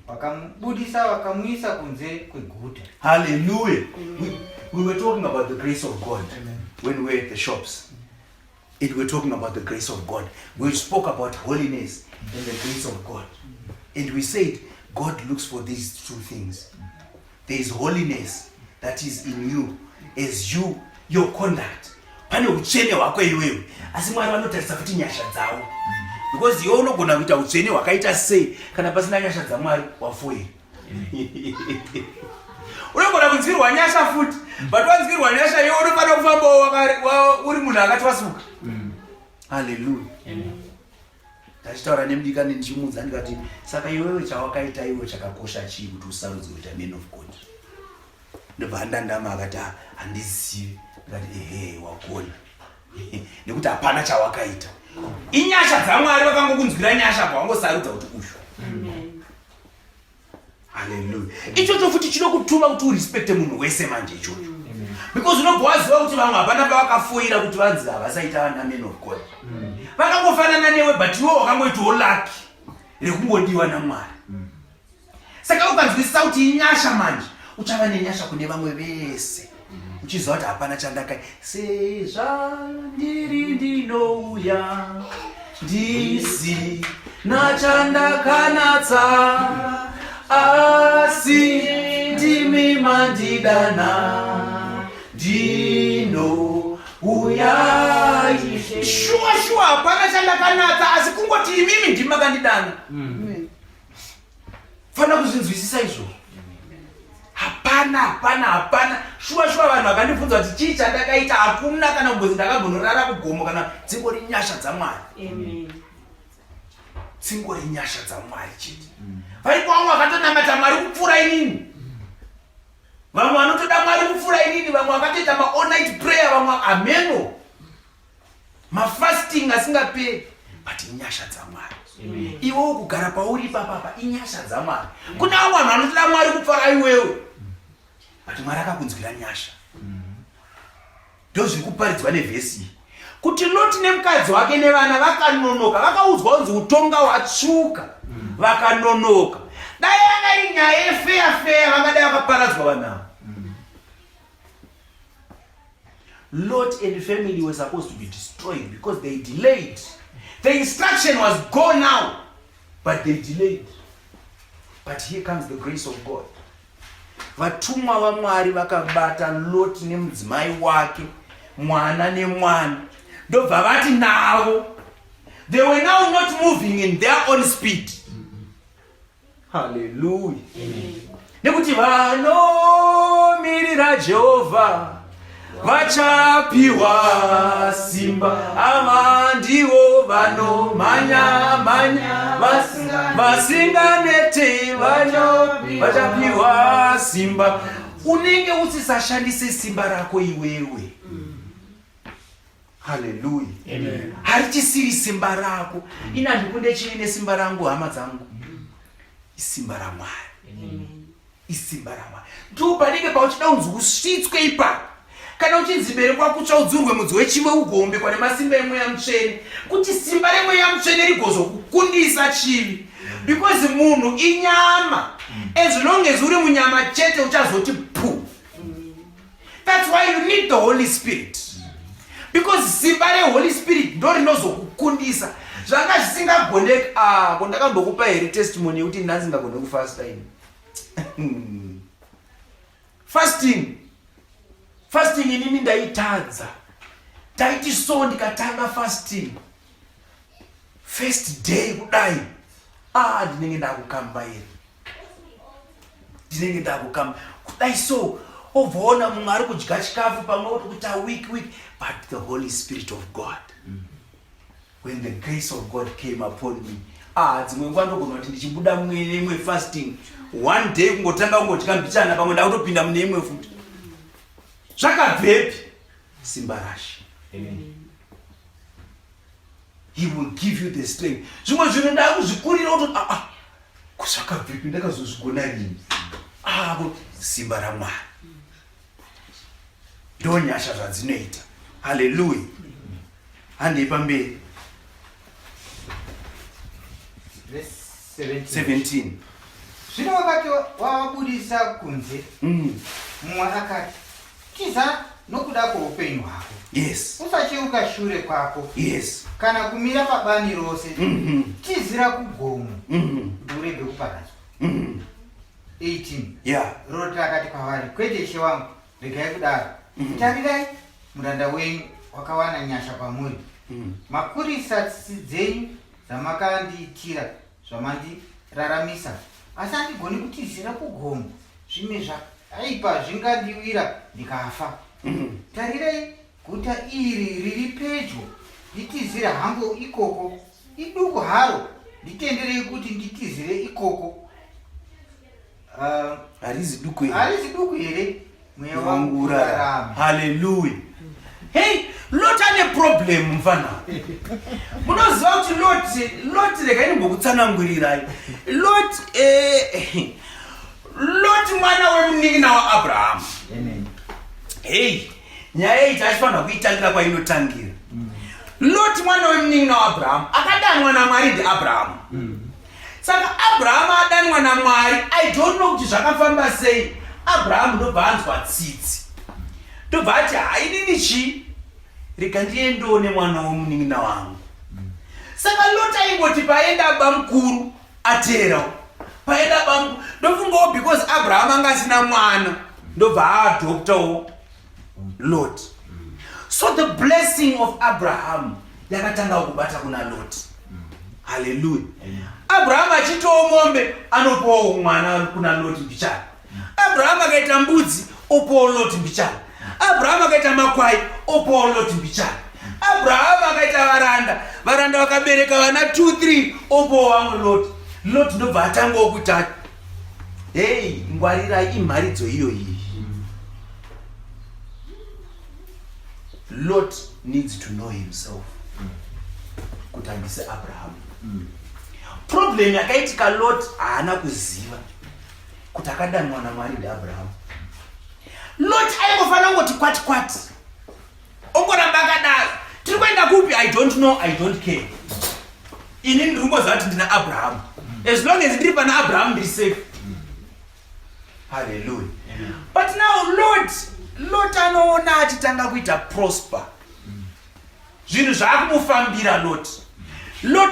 Vakamubudisa vakamuisa kunze kweguta. Hallelujah. We were talking about the grace of God. Amen. When we were at the shops. We were talking about the grace of God. We spoke about holiness and the grace of God. And we said God looks for these two things. There is holiness that is in you as your conduct. Pane utsvene hwako iwewe. Asi Mwari vanotarisa kuti nyasha dzavo. Because iwe unogona kuita utsvene hwakaita sei kana pasina nyasha dzaMwari wafoira. Unogona kunzwirwa nyasha futi, but wanzwirwa nyasha iwe unofana kufamba uri munhu akatwasuka. Hallelujah. Tachitaura nemudikani ndichimudza ndikati saka iwewe chawakaita iwe chakakosha chii kuti usarudze kuita man of God. Ndobva ndandama akati handizivi. Ndikati wakona. Nekuti hapana chawakaita. Inyasha dzaMwari vakangokunzwira nyasha pawangosarudza kuti usho. Hallelujah. Ichocho futi chinokutuma kuti urespecte munhu wese manje ichocho. Because unobva waziva kuti vamwe hapana pavakafoira kuti vanzi havasaita vana men of God. Vakangofanana newe but iwe wakangoitawo lucky rekungodiwa naMwari. Saka ukanzwisisa kuti inyasha manje uchava nenyasha kune vamwe vese. uchiziva kuti hapana chandakai sezvandiri ndinouya ndisi nachandakanatsa asi ndimi mandidana ndinouya shuwa hapana chandakanatsa asi kungoti imimi ndimi makandidana fana kuzvinzwisisa izvo hapana shuwa vanhu vakandibvunza kuti chii chandakaita hakuna kana kungozi ndakagonorara kugomo kana dzingori nyasha dzamwari dzingori nyasha dzamwari chete varipo vamwe vakatonamata mwari kupfuura inini vamwe vanotoda mwari kupfuura inini vamwe vakatoita ma-all-night prayer vamwe ameno mafasting asingaperi but inyasha dzamwari iwewo kugara pauri papapa inyasha dzamwari kuna vanhu vanotoda mwari kupfuura iwewe ati mwari akakunzwira nyasha ndozviri kuparidzwa nevhesi iyi kuti Loti nemukadzi wake nevana vakanonoka vakaudzwa kunzi utonga hwatsvuka vakanonoka dai yanga iri nyaya yefeya vangadai vakaparadzwa vanavo. Lot and family were supposed to be destroyed because they delayed. The instruction was go now, but they delayed. But here comes the grace of God. Vatumwa vaMwari vakabata Lot nemudzimai wake, mwana nemwana. Ndobva vati navo. They were now not moving in their own speed. Hallelujah. Nekuti vanomirira Jehovah vachapiwa simba, ava ndivo vanomhanya vasinganete vachapiwa simba. Unenge usisashandise simba rako iwewe. Hallelujah. Harichisiri simba rako. Ina ndikunde chine simba rangu hama dzangu. Isimba raMwari. Isimba raMwari. Ndipo panenge pauchida unzi usvitswe ipapo. Kana uchinzimere kwako uchaudzurwe mudzi wechiwe ugombekwa nemasimba emweya mutsvene kuti simba remweya mutsvene rigozokukundisa chivi, because munhu inyama. As long as uri munyama chete uchazoti pu. That's why you need the Holy Spirit, because simba reHoly Spirit ndo rinozokukundisa zvanga zvisingagondeki. Kondakambokupa here testimony yekuti ndasingagone kufasta ini. Fasting inini ndaitadza. Taiti so ndikatanga fasting. First day kudai. Ndinenge ndakukamba here. Ndinenge ndakukamba. Kudai so obvona munhu ari kudya chikafu pamwe kuti week but the Holy Spirit of God. When the grace of God came upon me. Dzimwe nguva ndogona kuti ndichibuda mumwe fasting. One day kungotanga kungodya mbichana pamwe ndakutopinda mune imwe futi. Zvakabvepi simba rashe. He will give you the strength. Zvimwe zvinhu ndakuzvikurira kuti kuzvakabvepi ndakazozvigona rini. Simba raMwari ndo nyasha zvadzinoita. Hallelujah. Handei pamberi. 17. Zvino wakati wavabudisa kunze, mumwe akati, tiza nokuda kweupenyu hwako. Yes. Usacheuka shure kwako. Yes. Kana kumira pabani rose. Tizira kugomo. Urege kuparadzwa. 18. Yeah. Lot akati kwavari, kwete she wangu, regai kudaro. Tarirai, muranda wenyu wakawana nyasha pamuri. Makurisa tsitsi dzenyu dzamakandiitira zvamandiraramisa. Asi handigoni kutizira kugomo. Zvimwe zvakaipa zvingandiwira ndikafa. Tarirai, guta iri riri pedyo. Nditizire hangu ikoko. Iduku haro. Nditenderei kuti nditizire ikoko. Harizi duku here. Mweya wangu urarama. Hallelujah. Hey, Lot ane problem mfana. Munoziva kuti Lot regai ndimbokutsanangurirai. Lot mwana wemunin'ina waAbraham. Amen. Hey, nyaya iyi tachifanira kuitangira kwainotangira. Lot mwana wemunin'ina waAbraham akadanwa naMwari ndiAbraham. Saka Abraham adanwa naMwari. I don't know kuti zvakafamba sei. Abraham ndobva anzwa tsitsi. ndobva ati hainini chi rega ndiendewo nemwana womunin'ina wangu. Saka Lot aingoti paenda bamukuru aterawo paenda bamukuru ndofungawo because Abraham anga asina mwana ndobva aadoptawo Lot. So the blessing of Abraham yakatanga kubata kuna Lot. Hallelujah. Abraham achitowo mombe anopowo mwana kuna Lot mbichana. Abraham akaita mbudzi opowo Lot mbichana. Abraham akaita makwai opowo Lot mbichana. Abraham akaita varanda vakabereka vana 2-3 opowo vamwe Lot. Lot ndobva atangawo kuti hey, ngwarirai imharidzo iyoyi. Lot needs to know himself. Kutambise Abraham. Problem yakaitika Lot haana kuziva kuti akadanwa naMwari ndaAbraham. Lot aingofana ngoti kwati. Ongoramba akadaro. Tiri kuenda kupi? I don't know, I don't care. Ini ndingoziva kuti ndina Abraham. As long as ndiri pana Abraham ndiri safe. Hallelujah. But now Lot anoona achitanga kuita prosper. Zvinhu zvakumufambira Lot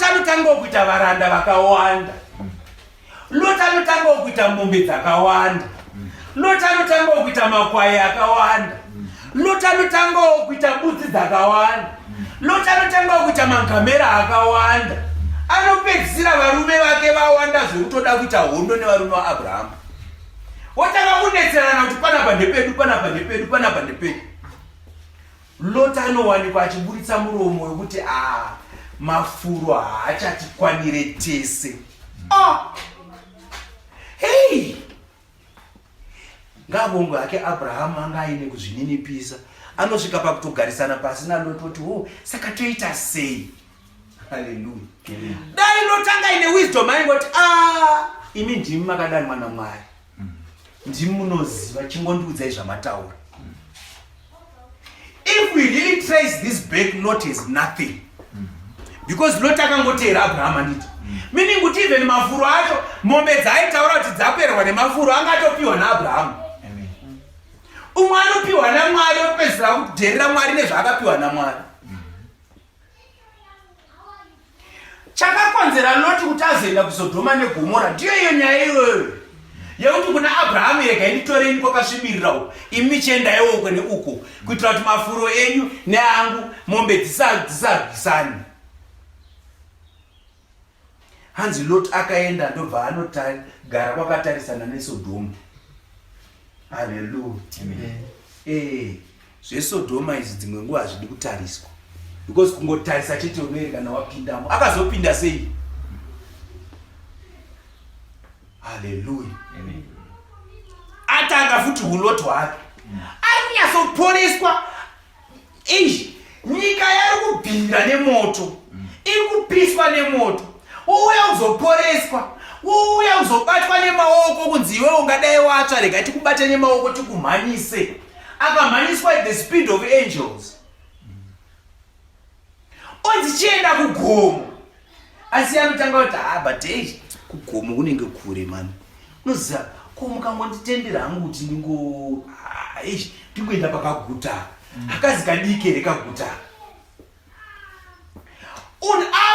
anotanga kuita varanda vakawanda. Lot anotanga kuita mombe dzakawanda. Lot anotanga kuita makwai akawanda. Lot anotanga kuita mbudzi dzakawanda. Lot anotanga kuita makamera akawanda. Anopedzisira varume vake vawanda zvokutoda kuita hondo nevarume vaAbraham. Watanga kunetserana kuti panapa ndepedu. Lot anowanikwa achiburitsa muromo wekuti mafuro haachatikwanire tese. Hey! Ngavongo yake Abraham anga aine kuzvininipisa. Anosvika pakutogarisana pasi naLot kuti saka toita sei? Hallelujah. Dai Lot anga aine wisdom aingoti imi ndimi makadanwa naMwari. Ndimi munoziva chingondiudzai zvamataura. If we really trace this back, Lot is nothing. Because Lot akangotera Abraham anditi. Meaning kuti even mafuro acho mombe dzaitaura kuti dzaperwa nemafuro angatopiwa naAbraham. Umwe anopiwa naMwari opedzera kudherera Mwari nezvaakapiwa naMwari. Chakakonzera Lot kuti azoenda kuSodoma neGomorrah ndiyo iyo nyaya iyoyo. Yekuti kuna Abraham rega inditoreni kwakasvibirirawo imi chiendaiwo uko neuko kuitira kuti mafuro enyu neangu mombe dzisarwisani. Hanzi Lot akaenda ndobva anogara kwakatarisana neSodoma. Hallelujah. Amen. Zvesodoma izvi dzimwe nguva hazvidi kutariswa. Because kungotarisa chete unoeri kana wapindamo. Akazopinda sei? Hallelujah. Amen. Atanga futi uLot wake. Arinyatsoporeswa. Nyika yari kubhira nemoto. Iri kupiswa nemoto. Uya uzoporeswa. Uya uzobatwa nemaoko kunzi iwe ungadai watsva rega tikubate nemaoko tikumhanyise. Akamhanyiswa at the speed of angels. Odzichienda kugomo. Asi anotanga kuti but kugomo kunenge kure mani. Unoziva komukangonditendera hangu kuti ndingoenda pakaguta. Akazi kadike rekaguta.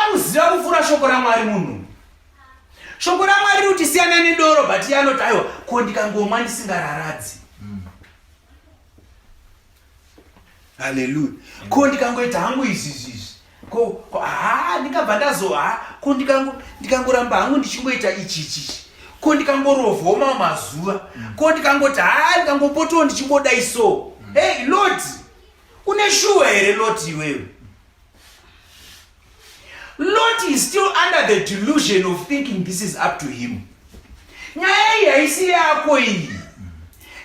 Akuziva kufura shoko raMwari munhu. Shoko raMwari kuti siyana nedoro but anoti aiwa ko ndikangomwa ndisingararadzi. Hallelujah. Ko ndikangoita hangu izvi. Ndikabva ndazoa ko ndikangoramba hangu ndichingoita ichi. Ko ndikangorovhoma mazuva. Ko ndikangoti ndikangopotawo ndichingodai so. Hey Lot, une shuwa here Lot iwewe? Lot is still under the delusion of thinking this is up to him. Nyaya iyi haisi yako iyi.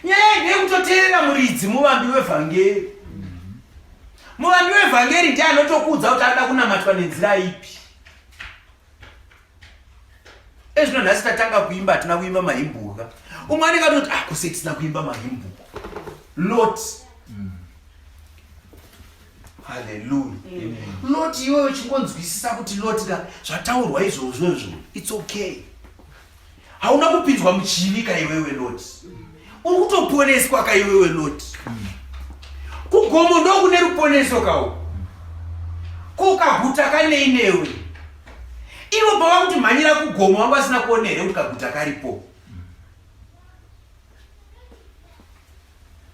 Nyaya iyi ndeyekutoteerera muridzi muvambi wevhangeri. Muvambi wevhangeri ndiye anotokuudza kuti anoda kunamatwa nenzira ipi. Ezvino nhasi tatanga kuimba hatina kuimba mahimbuka. Umwe anenge atoti kose tisina kuimba mahimbuka. Lot. Hallelujah. Lot iwewe chingonzwisisa kuti Lot zvataurwa izvozvo it's okay. Hauna kupinzwa muchivi ka iwewe Lot. Uri kutoponeswa ka iwewe Lot. Kugomo ndo kune ruponeso kawo. Kukaguta kanei newe. Iwo baba kuti manyira kugomo wangu asina kuonere kuti kaguta karipo.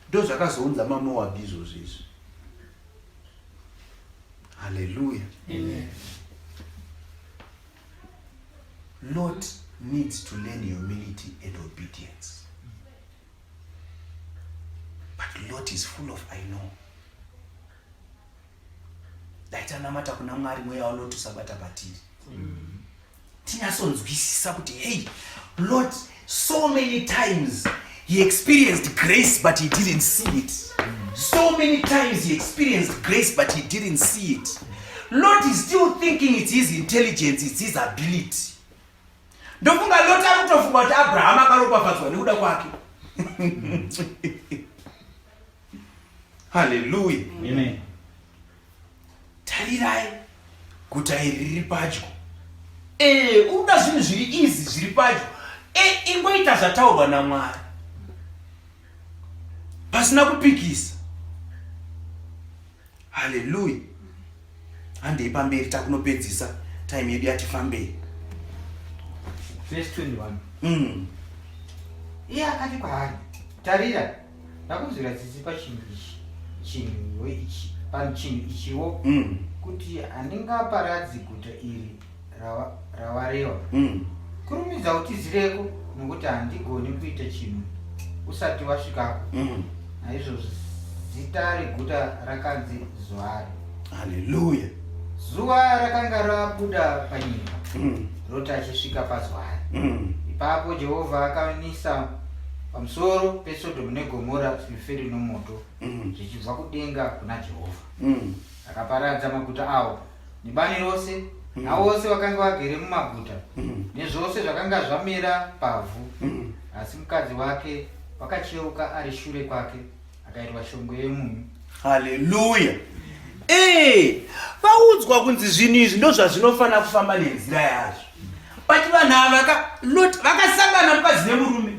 Ndo zvakazounza maMoabhu izvozvo. Hallelujah. Amen. Lot needs to learn humility and obedience. But Lot is full of I know. Daitanamata kuna Mwari mweya wa Lot usabata patiri. Tinasonzwisisa kuti hey, Lot so many times he experienced grace but he didn't see it. So many times he experienced grace but he didn't see it. Lot is still thinking it's his intelligence, it's his ability. Ndofunga Lot akutofunga kuti Abraham akaropafadzwa nekuda kwake. Hallelujah. Amen. Tarirai guta iri riri padyo. Uda zvinhu zviri easy zviri padyo. Ingoita zvataurwa naMwari. Pasina kupikisa. Hallelujah. Handei pamberi takunopedzisa time yedu yatifambei. Verse 21. Iye akati kwaari, tarira, ndakunzwira tsitsi pachinhu ichiwo kuti handingaparadzi guta iri rawareva. Kurumidza utizireko nokuti handigoni kuita chinhu usati wasvikako. Naizvozvo zita reguta rakanzi Zoari. Hallelujah. Zuva rakanga rabuda panyika. Lot achisvika paZoari. Ipapo Jehovha akamisa pamusoro peSodom neGomorrah zvifere nomoto zvichibva kudenga kuna Jehovha. Akaparadza maguta awo nebani rose navose vakanga vagere mumaguta nezvose zvakanga zvamera pavhu. Asi mukadzi wake vakacheuka ari shure kwake akaitwa shongwe yemunyu. Hallelujah. Vaudzwa kunzi zvinhu izvi ndo zvazvinofana kufamba nenzira yazvo. But vanhu ava vakasangana mukadzi nemurume.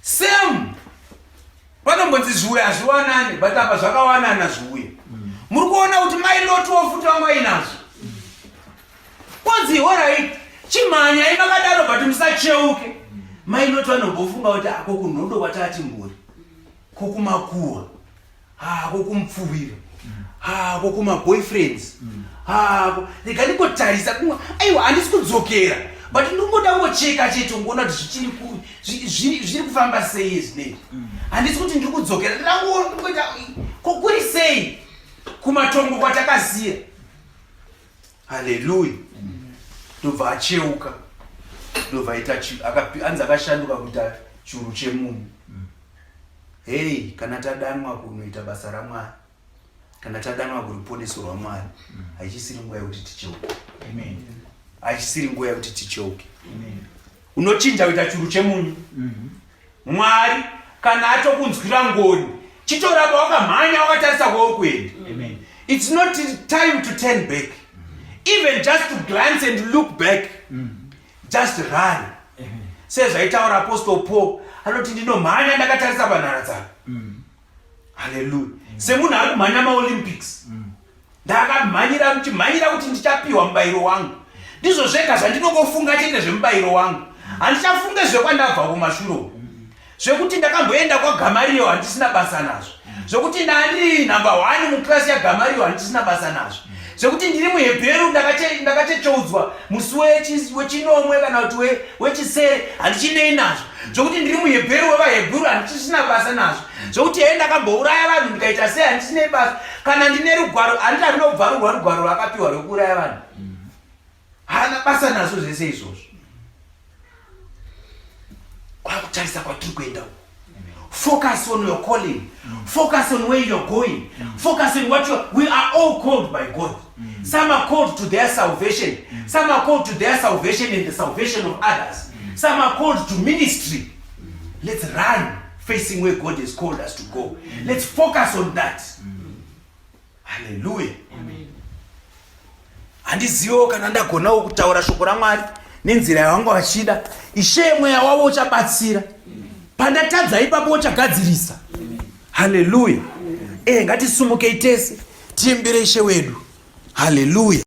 Same. Vanombonzi zviuya hazviwanane, but apa zvakawanana zviuya. Muri kuona kuti mai Lot wofuta wanga inazvo. Konzi alright, chimhanya imakadaro but musacheuke. Mai Lot vanombofunga kuti ako kunhondo kwatati mburi. Kokumakuwa. Kokumupfuwira. Kokuma boyfriends. Ndingotarisa kumwe. Aiwa handisi kudzokera. But ndingoda kungocheka chete ngoona kuti zviri kufamba sei izvi. Handisi kuti ndiri kudzokera. Ndangoita kokuri sei kumatongo kwatakasiya. Hallelujah. Ndobva acheuka. Ndobva anzi akashanduka kuita churu chemunhu. Hey, kana tadanwa kunoita basa raMwari, kana tadanwa kuruponeso rwaMwari, haichisiri nguva yekuti ticheuke. Amen. Haichisiri nguva yekuti ticheuke. Amen. Unochinja kuita churu chemunhu. Mwari kana atokunzwira ngoni, chitoramba wakamhanya wakatarisa kwauri kuenda. Amen. It's not time to turn back. Even just to glance and look back. Just run. Sezvaitaura Apostle Paul, anoti ndinomhanya ndakatarisa panhara dzake. Hallelujah. Semunhu ari kumhanya maOlympics. Ndakamhanyira kuti ndichapiwa mubayiro wangu. Ndizvo zvega zvandinongofunga chete zvemubayiro wangu. Handichafunge zvekwandabva kumashure. Zvekuti ndakamboenda kwaGamariyo handisina basa nazvo. Zvekuti ndandiri number 1 muklasi yaGamariyo handisina basa nazvo. Zvekuti ndiri muHebheru ndakachecheudzwa musi wechinomwe kana kuti wechisere handichinei nazvo. Zvekuti ndiri muHebheru wevaHebheru handisina basa nazvo. Zvekuti ndakambouraya vanhu ndikaita sei handisina basa. Kana ndine rugwaro handiti ndinobvarurwa rugwaro rwakapiwa rwekuuraya vanhu. Hana basa nazvo zvese izvozvo. Kwakutarisa kwatiri kuenda. Focus on your calling. Focus on where you're going. Focus on what we are all called by God. Some are called to their salvation. Some are called to their salvation and the salvation of others. Some are called to ministry. Let's run facing where God has called us to go. Let's focus on that. Hallelujah. Handizivo kana ndagonawo kutaura shoko raMwari nenzira yavangu vachida, Ishe mweya wavo uchabatsira. Pandatadza ipapo uchagadzirisa. Hallelujah. ngatisumukei tese tiimbire Ishe wedu. Haleluya.